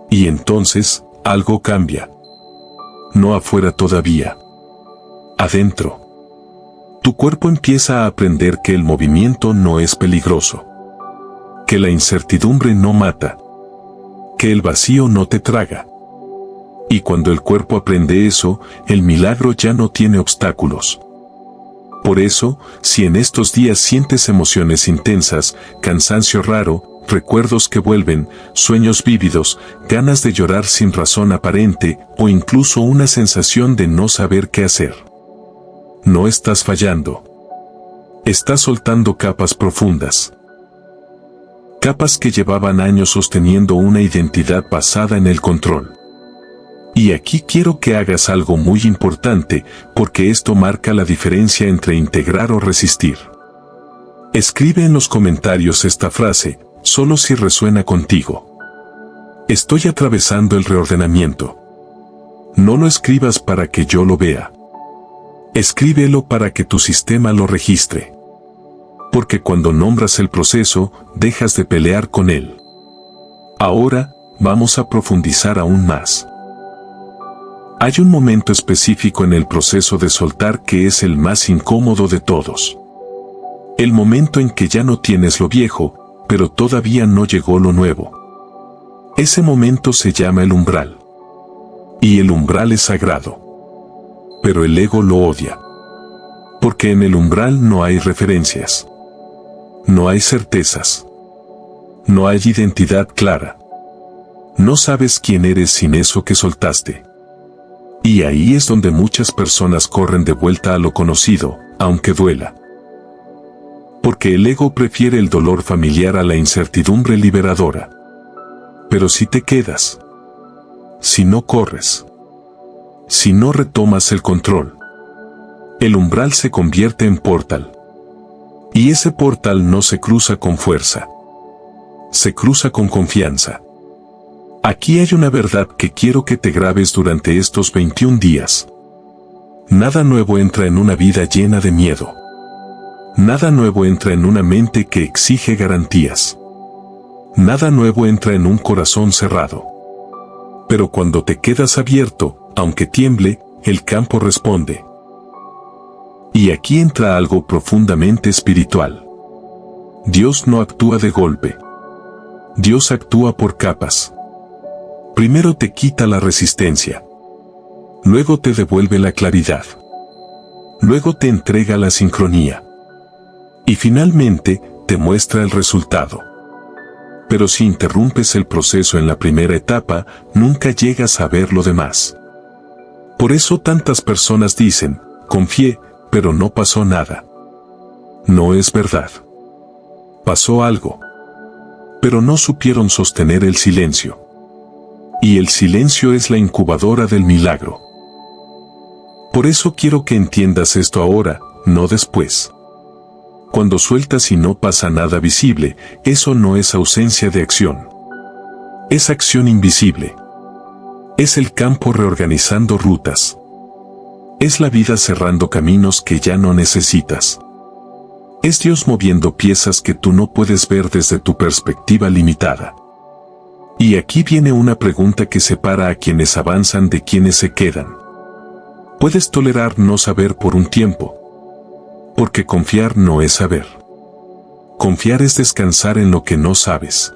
Y entonces, algo cambia. No afuera todavía. Adentro. Tu cuerpo empieza a aprender que el movimiento no es peligroso. Que la incertidumbre no mata. Que el vacío no te traga. Y cuando el cuerpo aprende eso, el milagro ya no tiene obstáculos. Por eso, si en estos días sientes emociones intensas, cansancio raro, recuerdos que vuelven, sueños vívidos, ganas de llorar sin razón aparente, o incluso una sensación de no saber qué hacer. No estás fallando. Estás soltando capas profundas. Capas que llevaban años sosteniendo una identidad basada en el control. Y aquí quiero que hagas algo muy importante, porque esto marca la diferencia entre integrar o resistir. Escribe en los comentarios esta frase, solo si resuena contigo. Estoy atravesando el reordenamiento. No lo escribas para que yo lo vea. Escríbelo para que tu sistema lo registre. Porque cuando nombras el proceso, dejas de pelear con él. Ahora, vamos a profundizar aún más. Hay un momento específico en el proceso de soltar que es el más incómodo de todos. El momento en que ya no tienes lo viejo, pero todavía no llegó lo nuevo. Ese momento se llama el umbral. Y el umbral es sagrado. Pero el ego lo odia. Porque en el umbral no hay referencias. No hay certezas. No hay identidad clara. No sabes quién eres sin eso que soltaste. Y ahí es donde muchas personas corren de vuelta a lo conocido, aunque duela. Porque el ego prefiere el dolor familiar a la incertidumbre liberadora. Pero si te quedas, si no corres, si no retomas el control, el umbral se convierte en portal. Y ese portal no se cruza con fuerza. Se cruza con confianza. Aquí hay una verdad que quiero que te grabes durante estos 21 días. Nada nuevo entra en una vida llena de miedo. Nada nuevo entra en una mente que exige garantías. Nada nuevo entra en un corazón cerrado. Pero cuando te quedas abierto, aunque tiemble, el campo responde. Y aquí entra algo profundamente espiritual. Dios no actúa de golpe. Dios actúa por capas. Primero te quita la resistencia. Luego te devuelve la claridad. Luego te entrega la sincronía. Y finalmente, te muestra el resultado. Pero si interrumpes el proceso en la primera etapa, nunca llegas a ver lo demás. Por eso tantas personas dicen, confié, pero no pasó nada. No es verdad. Pasó algo. Pero no supieron sostener el silencio. Y el silencio es la incubadora del milagro. Por eso quiero que entiendas esto ahora, no después. Cuando sueltas y no pasa nada visible, eso no es ausencia de acción. Es acción invisible. Es el campo reorganizando rutas. Es la vida cerrando caminos que ya no necesitas. Es Dios moviendo piezas que tú no puedes ver desde tu perspectiva limitada. Y aquí viene una pregunta que separa a quienes avanzan de quienes se quedan. Puedes tolerar no saber por un tiempo. Porque confiar no es saber. Confiar es descansar en lo que no sabes.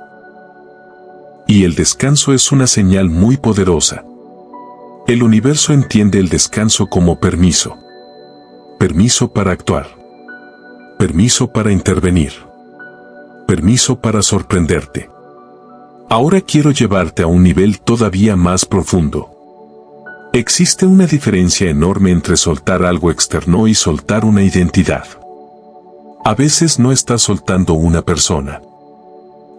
Y el descanso es una señal muy poderosa. El universo entiende el descanso como permiso. Permiso para actuar. Permiso para intervenir. Permiso para sorprenderte. Ahora quiero llevarte a un nivel todavía más profundo. Existe una diferencia enorme entre soltar algo externo y soltar una identidad. A veces no estás soltando una persona.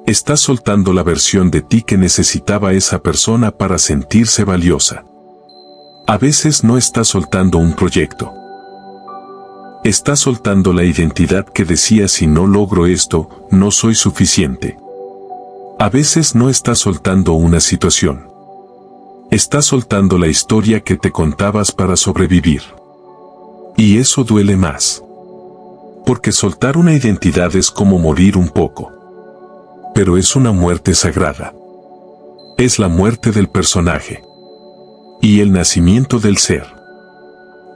Estás soltando la versión de ti que necesitaba esa persona para sentirse valiosa. A veces no estás soltando un proyecto. Estás soltando la identidad que decía si no logro esto, no soy suficiente. A veces no estás soltando una situación. Estás soltando la historia que te contabas para sobrevivir. Y eso duele más. Porque soltar una identidad es como morir un poco. Pero es una muerte sagrada. Es la muerte del personaje. Y el nacimiento del ser.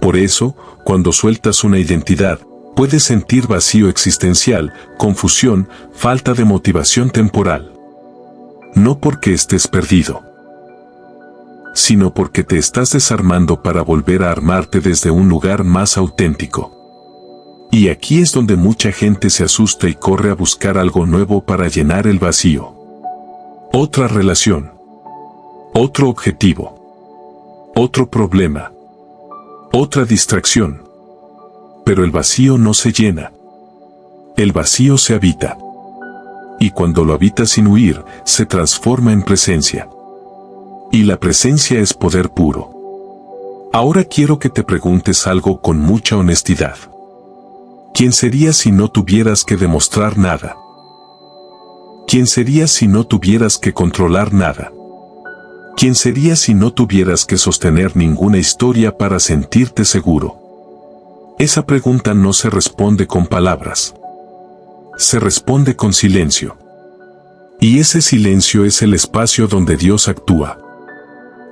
Por eso, cuando sueltas una identidad, puedes sentir vacío existencial, confusión, falta de motivación temporal. No porque estés perdido, sino porque te estás desarmando para volver a armarte desde un lugar más auténtico. Y aquí es donde mucha gente se asusta y corre a buscar algo nuevo para llenar el vacío. Otra relación. Otro objetivo. Otro problema. Otra distracción. Pero el vacío no se llena. El vacío se habita. Y cuando lo habitas sin huir, se transforma en presencia. Y la presencia es poder puro. Ahora quiero que te preguntes algo con mucha honestidad. ¿Quién serías si no tuvieras que demostrar nada? ¿Quién serías si no tuvieras que controlar nada? ¿Quién serías si no tuvieras que sostener ninguna historia para sentirte seguro? Esa pregunta no se responde con palabras. Se responde con silencio. Y ese silencio es el espacio donde Dios actúa.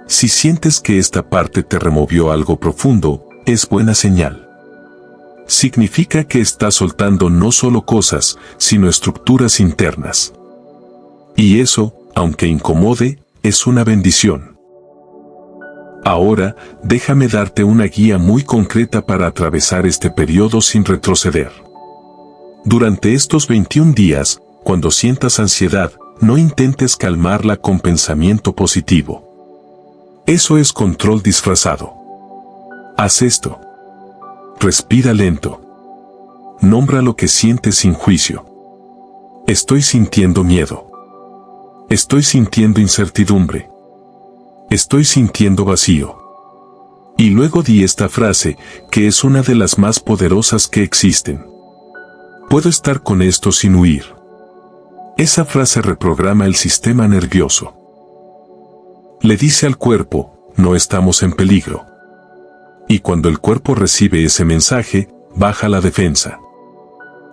Si sientes que esta parte te removió algo profundo, es buena señal. Significa que estás soltando no solo cosas, sino estructuras internas. Y eso, aunque incomode, es una bendición. Ahora, déjame darte una guía muy concreta para atravesar este periodo sin retroceder. Durante estos 21 días, cuando sientas ansiedad, no intentes calmarla con pensamiento positivo. Eso es control disfrazado. Haz esto. Respira lento. Nombra lo que sientes sin juicio. Estoy sintiendo miedo. Estoy sintiendo incertidumbre. Estoy sintiendo vacío. Y luego di esta frase, que es una de las más poderosas que existen. Puedo estar con esto sin huir. Esa frase reprograma el sistema nervioso. Le dice al cuerpo, no estamos en peligro. Y cuando el cuerpo recibe ese mensaje, baja la defensa.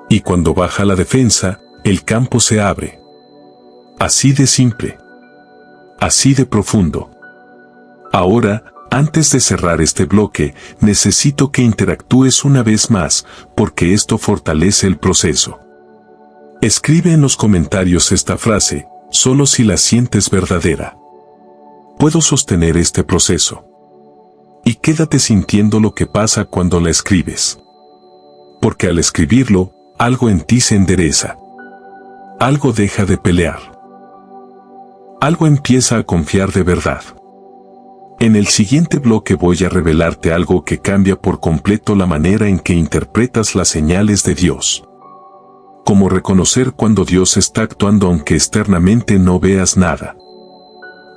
Y cuando baja la defensa, el campo se abre. Así de simple. Así de profundo. Ahora, antes de cerrar este bloque, necesito que interactúes una vez más, porque esto fortalece el proceso. Escribe en los comentarios esta frase, solo si la sientes verdadera. Puedo sostener este proceso. Y quédate sintiendo lo que pasa cuando la escribes. Porque al escribirlo, algo en ti se endereza. Algo deja de pelear. Algo empieza a confiar de verdad. En el siguiente bloque voy a revelarte algo que cambia por completo la manera en que interpretas las señales de Dios. Cómo reconocer cuando Dios está actuando aunque externamente no veas nada.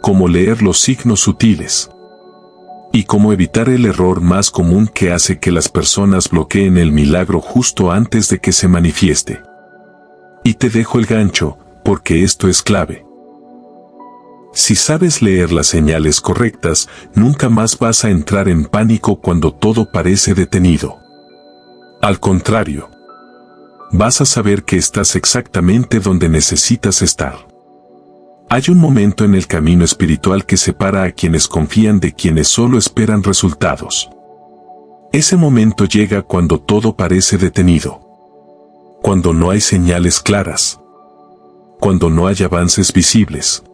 Cómo leer los signos sutiles. Y cómo evitar el error más común que hace que las personas bloqueen el milagro justo antes de que se manifieste. Y te dejo el gancho, porque esto es clave. Si sabes leer las señales correctas, nunca más vas a entrar en pánico cuando todo parece detenido. Al contrario, vas a saber que estás exactamente donde necesitas estar. Hay un momento en el camino espiritual que separa a quienes confían de quienes solo esperan resultados. Ese momento llega cuando todo parece detenido. Cuando no hay señales claras. Cuando no hay avances visibles.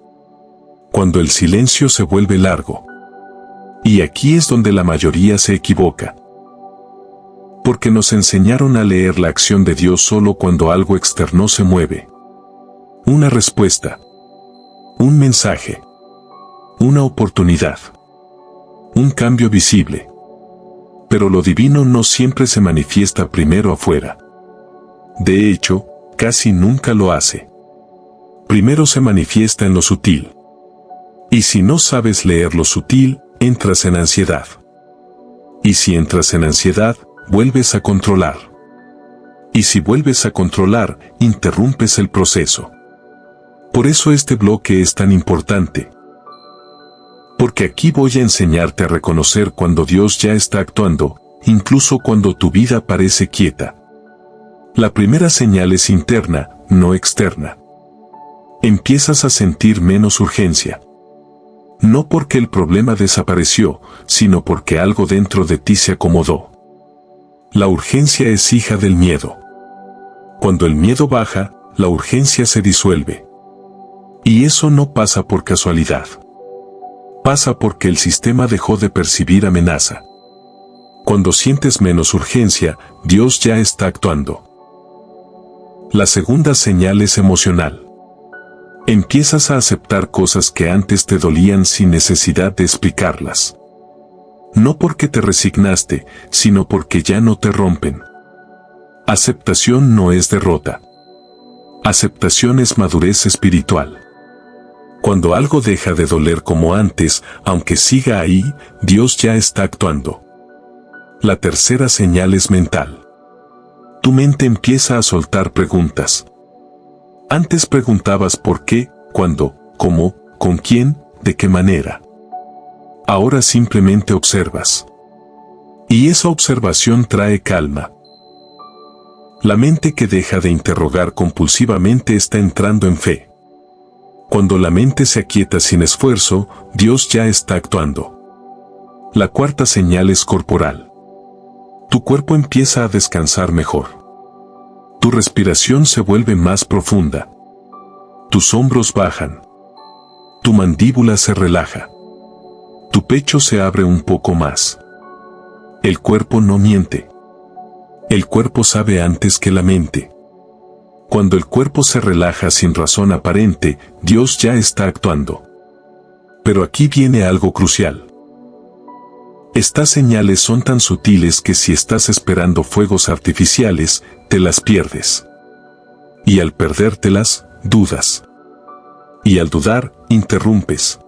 cuando el silencio se vuelve largo. Y aquí es donde la mayoría se equivoca. Porque nos enseñaron a leer la acción de Dios solo cuando algo externo se mueve. Una respuesta. Un mensaje. Una oportunidad. Un cambio visible. Pero lo divino no siempre se manifiesta primero afuera. De hecho, casi nunca lo hace. Primero se manifiesta en lo sutil. Y si no sabes leer lo sutil, entras en ansiedad. Y si entras en ansiedad, vuelves a controlar. Y si vuelves a controlar, interrumpes el proceso. Por eso este bloque es tan importante. Porque aquí voy a enseñarte a reconocer cuando Dios ya está actuando, incluso cuando tu vida parece quieta. La primera señal es interna, no externa. Empiezas a sentir menos urgencia. No porque el problema desapareció, sino porque algo dentro de ti se acomodó. La urgencia es hija del miedo. Cuando el miedo baja, la urgencia se disuelve. Y eso no pasa por casualidad. Pasa porque el sistema dejó de percibir amenaza. Cuando sientes menos urgencia, Dios ya está actuando. La segunda señal es emocional. Empiezas a aceptar cosas que antes te dolían sin necesidad de explicarlas. No porque te resignaste, sino porque ya no te rompen. Aceptación no es derrota. Aceptación es madurez espiritual. Cuando algo deja de doler como antes, aunque siga ahí, Dios ya está actuando. La tercera señal es mental. Tu mente empieza a soltar preguntas. Antes preguntabas por qué, cuándo, cómo, con quién, de qué manera. Ahora simplemente observas. Y esa observación trae calma. La mente que deja de interrogar compulsivamente está entrando en fe. Cuando la mente se aquieta sin esfuerzo, Dios ya está actuando. La cuarta señal es corporal. Tu cuerpo empieza a descansar mejor. Tu respiración se vuelve más profunda. Tus hombros bajan. Tu mandíbula se relaja. Tu pecho se abre un poco más. El cuerpo no miente. El cuerpo sabe antes que la mente. Cuando el cuerpo se relaja sin razón aparente, Dios ya está actuando. Pero aquí viene algo crucial. Estas señales son tan sutiles que si estás esperando fuegos artificiales, te las pierdes. Y al perdértelas, dudas. Y al dudar, interrumpes.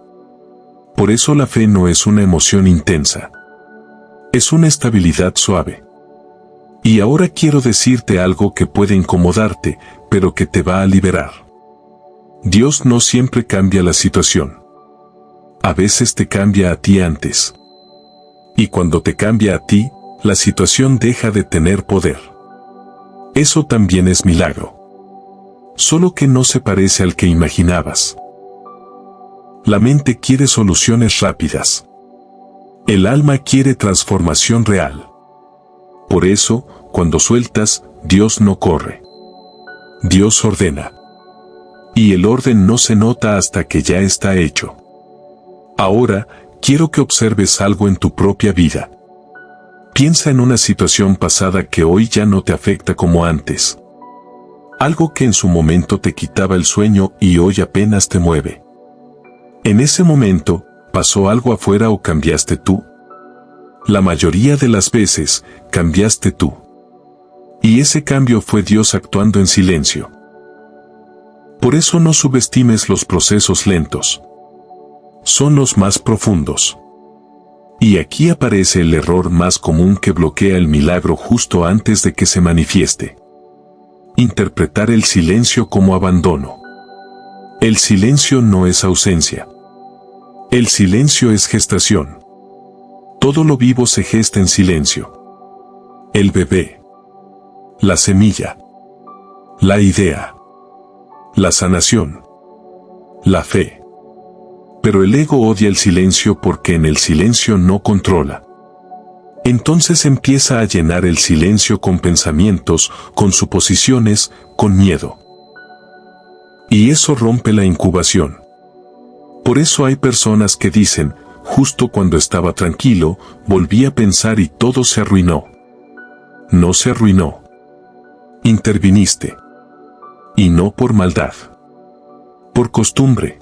Por eso la fe no es una emoción intensa. Es una estabilidad suave. Y ahora quiero decirte algo que puede incomodarte, pero que te va a liberar. Dios no siempre cambia la situación. A veces te cambia a ti antes. Y cuando te cambia a ti, la situación deja de tener poder. Eso también es milagro. Solo que no se parece al que imaginabas. La mente quiere soluciones rápidas. El alma quiere transformación real. Por eso, cuando sueltas, Dios no corre. Dios ordena. Y el orden no se nota hasta que ya está hecho. Ahora, quiero que observes algo en tu propia vida. Piensa en una situación pasada que hoy ya no te afecta como antes. Algo que en su momento te quitaba el sueño y hoy apenas te mueve. En ese momento, ¿pasó algo afuera o cambiaste tú? La mayoría de las veces, cambiaste tú. Y ese cambio fue Dios actuando en silencio. Por eso no subestimes los procesos lentos. Son los más profundos. Y aquí aparece el error más común que bloquea el milagro justo antes de que se manifieste. Interpretar el silencio como abandono. El silencio no es ausencia. El silencio es gestación. Todo lo vivo se gesta en silencio. El bebé. La semilla. La idea. La sanación. La fe. Pero el ego odia el silencio porque en el silencio no controla. Entonces empieza a llenar el silencio con pensamientos, con suposiciones, con miedo. Y eso rompe la incubación. Por eso hay personas que dicen, justo cuando estaba tranquilo, volví a pensar y todo se arruinó. No se arruinó. Interviniste. Y no por maldad. Por costumbre.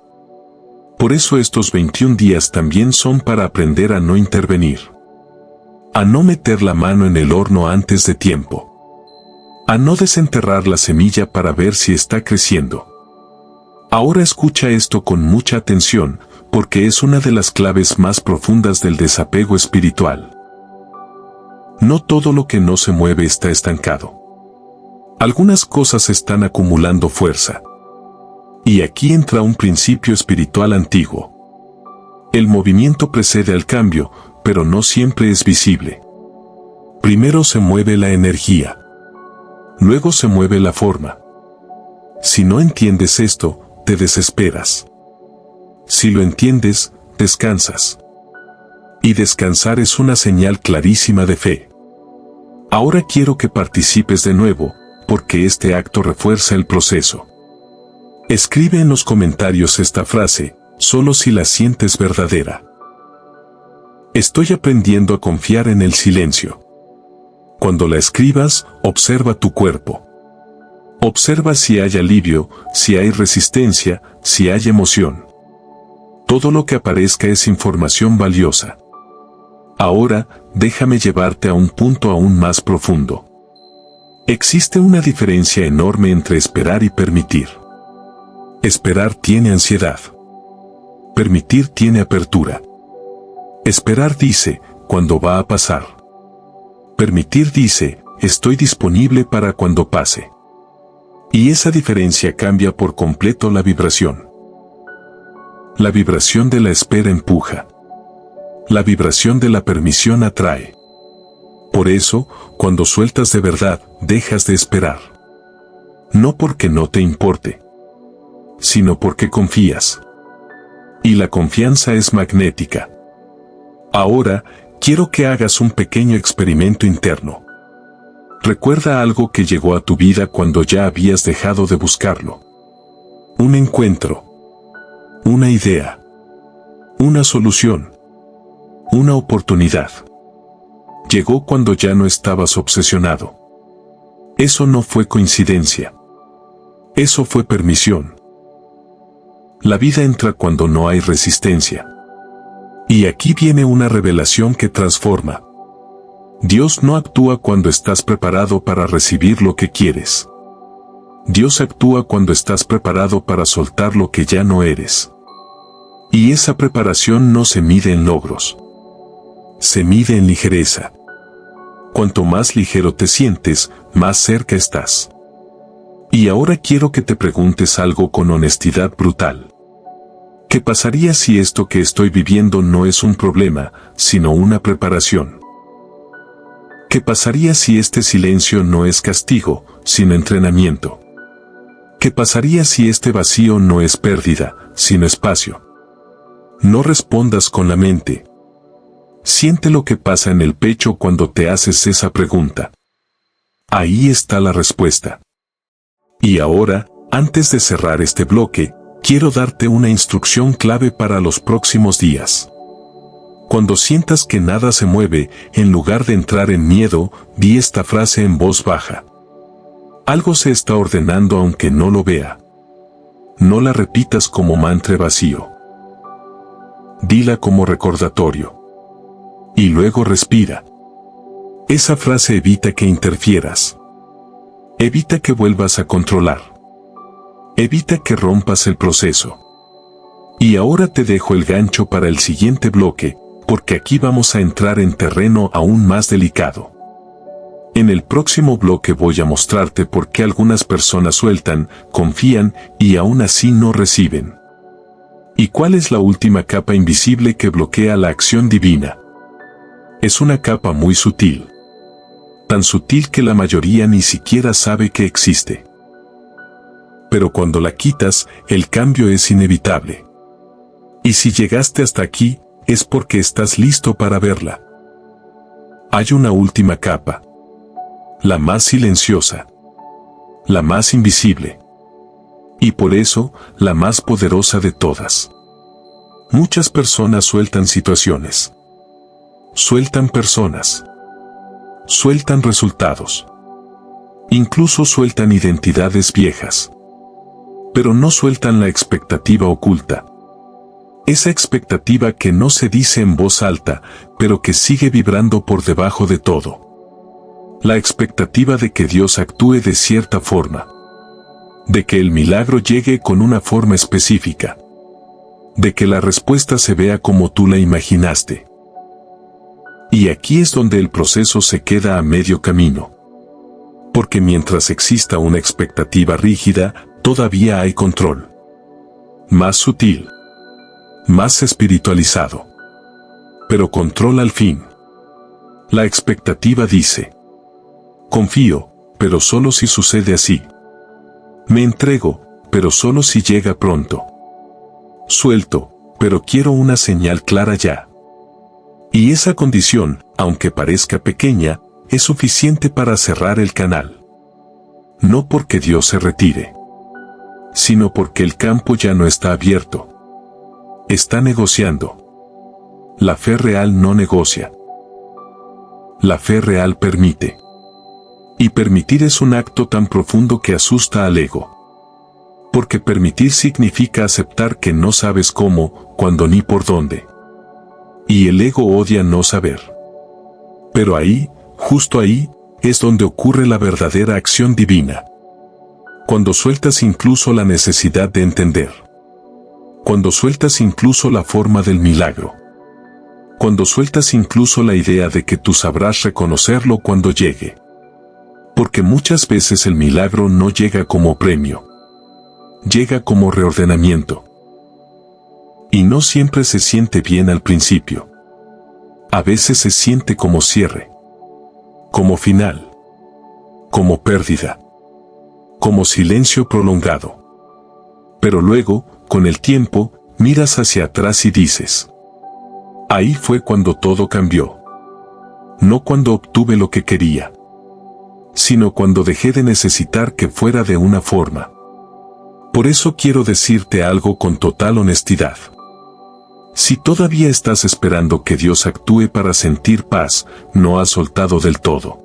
Por eso estos 21 días también son para aprender a no intervenir. A no meter la mano en el horno antes de tiempo. A no desenterrar la semilla para ver si está creciendo. Ahora escucha esto con mucha atención, porque es una de las claves más profundas del desapego espiritual. No todo lo que no se mueve está estancado. Algunas cosas están acumulando fuerza. Y aquí entra un principio espiritual antiguo. El movimiento precede al cambio, pero no siempre es visible. Primero se mueve la energía. Luego se mueve la forma. Si no entiendes esto, te desesperas. Si lo entiendes, descansas. Y descansar es una señal clarísima de fe. Ahora quiero que participes de nuevo, porque este acto refuerza el proceso. Escribe en los comentarios esta frase, solo si la sientes verdadera. Estoy aprendiendo a confiar en el silencio. Cuando la escribas, observa tu cuerpo. Observa si hay alivio, si hay resistencia, si hay emoción. Todo lo que aparezca es información valiosa. Ahora, déjame llevarte a un punto aún más profundo. Existe una diferencia enorme entre esperar y permitir. Esperar tiene ansiedad. Permitir tiene apertura. Esperar dice, ¿cuándo va a pasar? Permitir dice, estoy disponible para cuando pase. Y esa diferencia cambia por completo la vibración. La vibración de la espera empuja. La vibración de la permisión atrae. Por eso, cuando sueltas de verdad, dejas de esperar. No porque no te importe, sino porque confías. Y la confianza es magnética. Ahora, quiero que hagas un pequeño experimento interno. Recuerda algo que llegó a tu vida cuando ya habías dejado de buscarlo. Un encuentro. Una idea. Una solución. Una oportunidad. Llegó cuando ya no estabas obsesionado. Eso no fue coincidencia. Eso fue permisión. La vida entra cuando no hay resistencia. Y aquí viene una revelación que transforma. Dios no actúa cuando estás preparado para recibir lo que quieres. Dios actúa cuando estás preparado para soltar lo que ya no eres. Y esa preparación no se mide en logros. Se mide en ligereza. Cuanto más ligero te sientes, más cerca estás. Y ahora quiero que te preguntes algo con honestidad brutal. ¿Qué pasaría si esto que estoy viviendo no es un problema, sino una preparación? ¿Qué pasaría si este silencio no es castigo, sino entrenamiento? ¿Qué pasaría si este vacío no es pérdida, sino espacio? No respondas con la mente. Siente lo que pasa en el pecho cuando te haces esa pregunta. Ahí está la respuesta. Y ahora, antes de cerrar este bloque, quiero darte una instrucción clave para los próximos días. Cuando sientas que nada se mueve, en lugar de entrar en miedo, di esta frase en voz baja. Algo se está ordenando aunque no lo vea. No la repitas como mantra vacío. Dila como recordatorio. Y luego respira. Esa frase evita que interfieras. Evita que vuelvas a controlar. Evita que rompas el proceso. Y ahora te dejo el gancho para el siguiente bloque, porque aquí vamos a entrar en terreno aún más delicado. En el próximo bloque voy a mostrarte por qué algunas personas sueltan, confían y aún así no reciben. ¿Y cuál es la última capa invisible que bloquea la acción divina? Es una capa muy sutil. Tan sutil que la mayoría ni siquiera sabe que existe. Pero cuando la quitas, el cambio es inevitable. Y si llegaste hasta aquí, es porque estás listo para verla. Hay una última capa. La más silenciosa. La más invisible. Y por eso, la más poderosa de todas. Muchas personas sueltan situaciones. Sueltan personas. Sueltan resultados. Incluso sueltan identidades viejas. Pero no sueltan la expectativa oculta. Esa expectativa que no se dice en voz alta, pero que sigue vibrando por debajo de todo. La expectativa de que Dios actúe de cierta forma. De que el milagro llegue con una forma específica. De que la respuesta se vea como tú la imaginaste. Y aquí es donde el proceso se queda a medio camino. Porque mientras exista una expectativa rígida, todavía hay control. Más sutil. Más espiritualizado. Pero control al fin. La expectativa dice: confío, pero solo si sucede así. Me entrego, pero solo si llega pronto. Suelto, pero quiero una señal clara ya. Y esa condición, aunque parezca pequeña, es suficiente para cerrar el canal. No porque Dios se retire, sino porque el campo ya no está abierto. Está negociando. La fe real no negocia. La fe real permite. Y permitir es un acto tan profundo que asusta al ego. Porque permitir significa aceptar que no sabes cómo, cuándo ni por dónde. Y el ego odia no saber. Pero ahí, justo ahí, es donde ocurre la verdadera acción divina. Cuando sueltas incluso la necesidad de entender. Cuando sueltas incluso la forma del milagro. Cuando sueltas incluso la idea de que tú sabrás reconocerlo cuando llegue. Porque muchas veces el milagro no llega como premio. Llega como reordenamiento. Y no siempre se siente bien al principio. A veces se siente como cierre. Como final. Como pérdida. Como silencio prolongado. Pero luego, con el tiempo, miras hacia atrás y dices: ahí fue cuando todo cambió. No cuando obtuve lo que quería, sino cuando dejé de necesitar que fuera de una forma. Por eso quiero decirte algo con total honestidad. Si todavía estás esperando que Dios actúe para sentir paz, no has soltado del todo.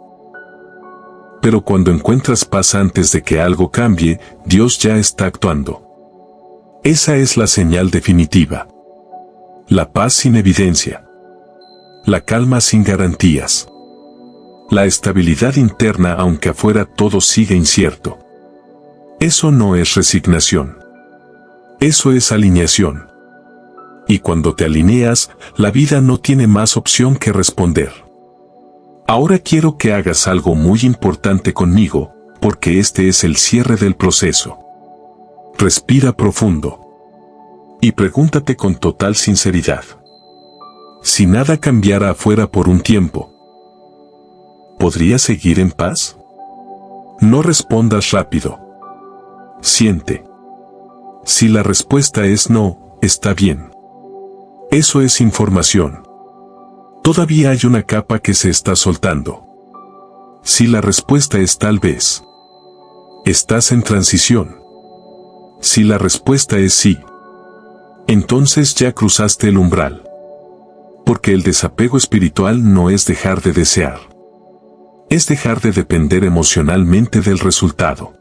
Pero cuando encuentras paz antes de que algo cambie, Dios ya está actuando. Esa es la señal definitiva. La paz sin evidencia. La calma sin garantías. La estabilidad interna aunque afuera todo sigue incierto. Eso no es resignación. Eso es alineación. Y cuando te alineas, la vida no tiene más opción que responder. Ahora quiero que hagas algo muy importante conmigo, porque este es el cierre del proceso. Respira profundo. Y pregúntate con total sinceridad. Si nada cambiara afuera por un tiempo, ¿podrías seguir en paz? No respondas rápido. Siente. Si la respuesta es no, está bien. Eso es información. Todavía hay una capa que se está soltando. Si la respuesta es tal vez, estás en transición. Si la respuesta es sí, entonces ya cruzaste el umbral. Porque el desapego espiritual no es dejar de desear. Es dejar de depender emocionalmente del resultado.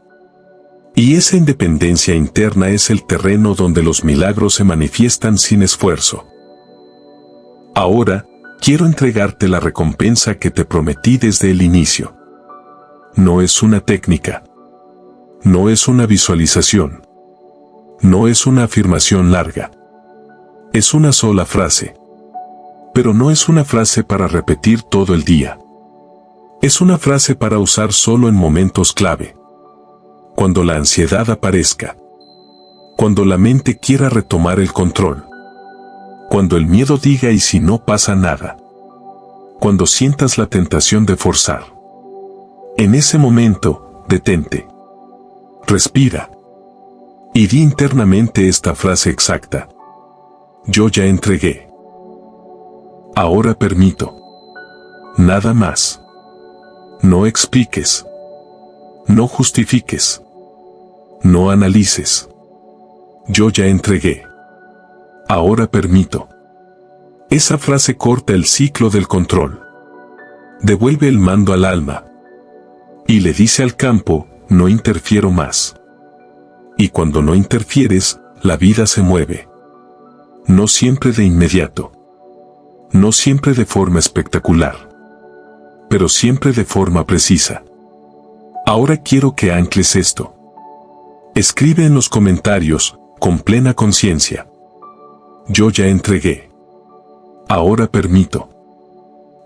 Y esa independencia interna es el terreno donde los milagros se manifiestan sin esfuerzo. Ahora, quiero entregarte la recompensa que te prometí desde el inicio. No es una técnica. No es una visualización. No es una afirmación larga. Es una sola frase. Pero no es una frase para repetir todo el día. Es una frase para usar solo en momentos clave. Cuando la ansiedad aparezca. Cuando la mente quiera retomar el control. Cuando el miedo diga ¿y si no pasa nada? Cuando sientas la tentación de forzar. En ese momento, detente. Respira. Y di internamente esta frase exacta. Yo ya entregué. Ahora permito. Nada más. No expliques. No justifiques. No analices. Yo ya entregué. Ahora permito. Esa frase corta el ciclo del control. Devuelve el mando al alma. Y le dice al campo, no interfiero más. Y cuando no interfieres, la vida se mueve. No siempre de inmediato. No siempre de forma espectacular. Pero siempre de forma precisa. Ahora quiero que ancles esto. Escribe en los comentarios, con plena conciencia. Yo ya entregué. Ahora permito.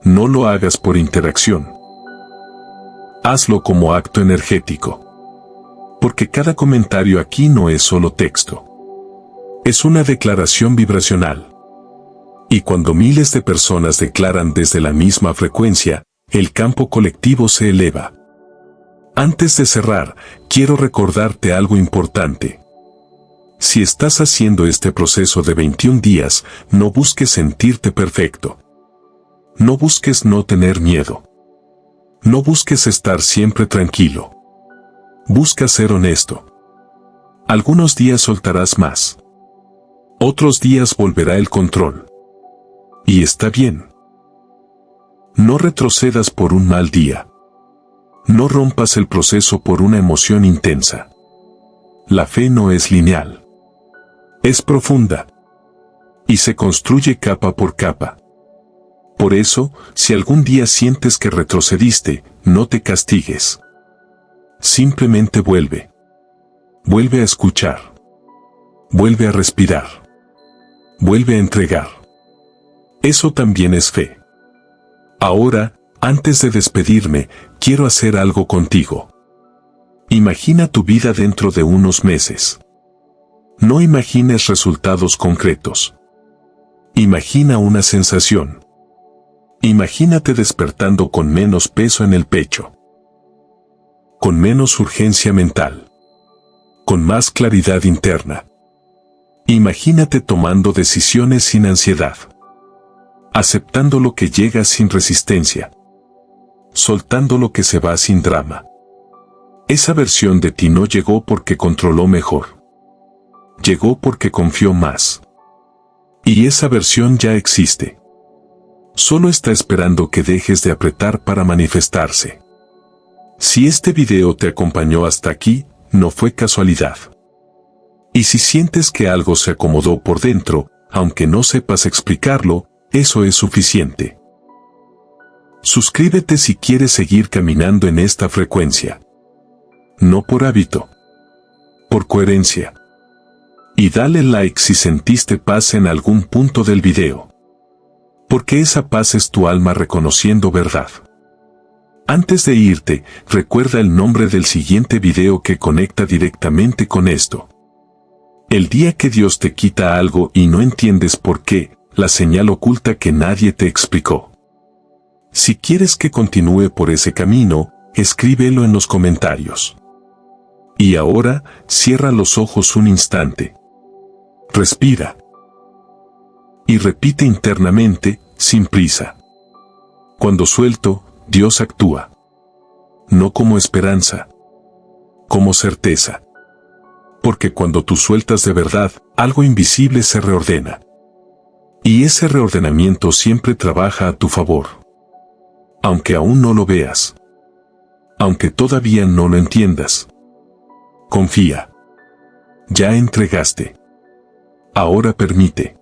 No lo hagas por interacción. Hazlo como acto energético. Porque cada comentario aquí no es solo texto. Es una declaración vibracional. Y cuando miles de personas declaran desde la misma frecuencia, el campo colectivo se eleva. Antes de cerrar, quiero recordarte algo importante. Si estás haciendo este proceso de 21 días, no busques sentirte perfecto. No busques no tener miedo. No busques estar siempre tranquilo. Busca ser honesto. Algunos días soltarás más. Otros días volverá el control. Y está bien. No retrocedas por un mal día. No rompas el proceso por una emoción intensa. La fe no es lineal. Es profunda. Y se construye capa por capa. Por eso, si algún día sientes que retrocediste, no te castigues. Simplemente vuelve. Vuelve a escuchar. Vuelve a respirar. Vuelve a entregar. Eso también es fe. Ahora, antes de despedirme, quiero hacer algo contigo. Imagina tu vida dentro de unos meses. No imagines resultados concretos. Imagina una sensación. Imagínate despertando con menos peso en el pecho. Con menos urgencia mental. Con más claridad interna. Imagínate tomando decisiones sin ansiedad. Aceptando lo que llega sin resistencia. Soltando lo que se va sin drama. Esa versión de ti no llegó porque controló mejor. Llegó porque confió más. Y esa versión ya existe. Solo está esperando que dejes de apretar para manifestarse. Si este video te acompañó hasta aquí, no fue casualidad. Y si sientes que algo se acomodó por dentro, aunque no sepas explicarlo, eso es suficiente. Suscríbete si quieres seguir caminando en esta frecuencia. No por hábito. Por coherencia. Y dale like si sentiste paz en algún punto del video. Porque esa paz es tu alma reconociendo verdad. Antes de irte, recuerda el nombre del siguiente video que conecta directamente con esto. El día que Dios te quita algo y no entiendes por qué, la señal oculta que nadie te explicó. Si quieres que continúe por ese camino, escríbelo en los comentarios. Y ahora, cierra los ojos un instante. Respira. Y repite internamente, sin prisa. Cuando suelto, Dios actúa. No como esperanza. Como certeza. Porque cuando tú sueltas de verdad, algo invisible se reordena. Y ese reordenamiento siempre trabaja a tu favor. Aunque aún no lo veas. Aunque todavía no lo entiendas. Confía. Ya entregaste. Ahora permite.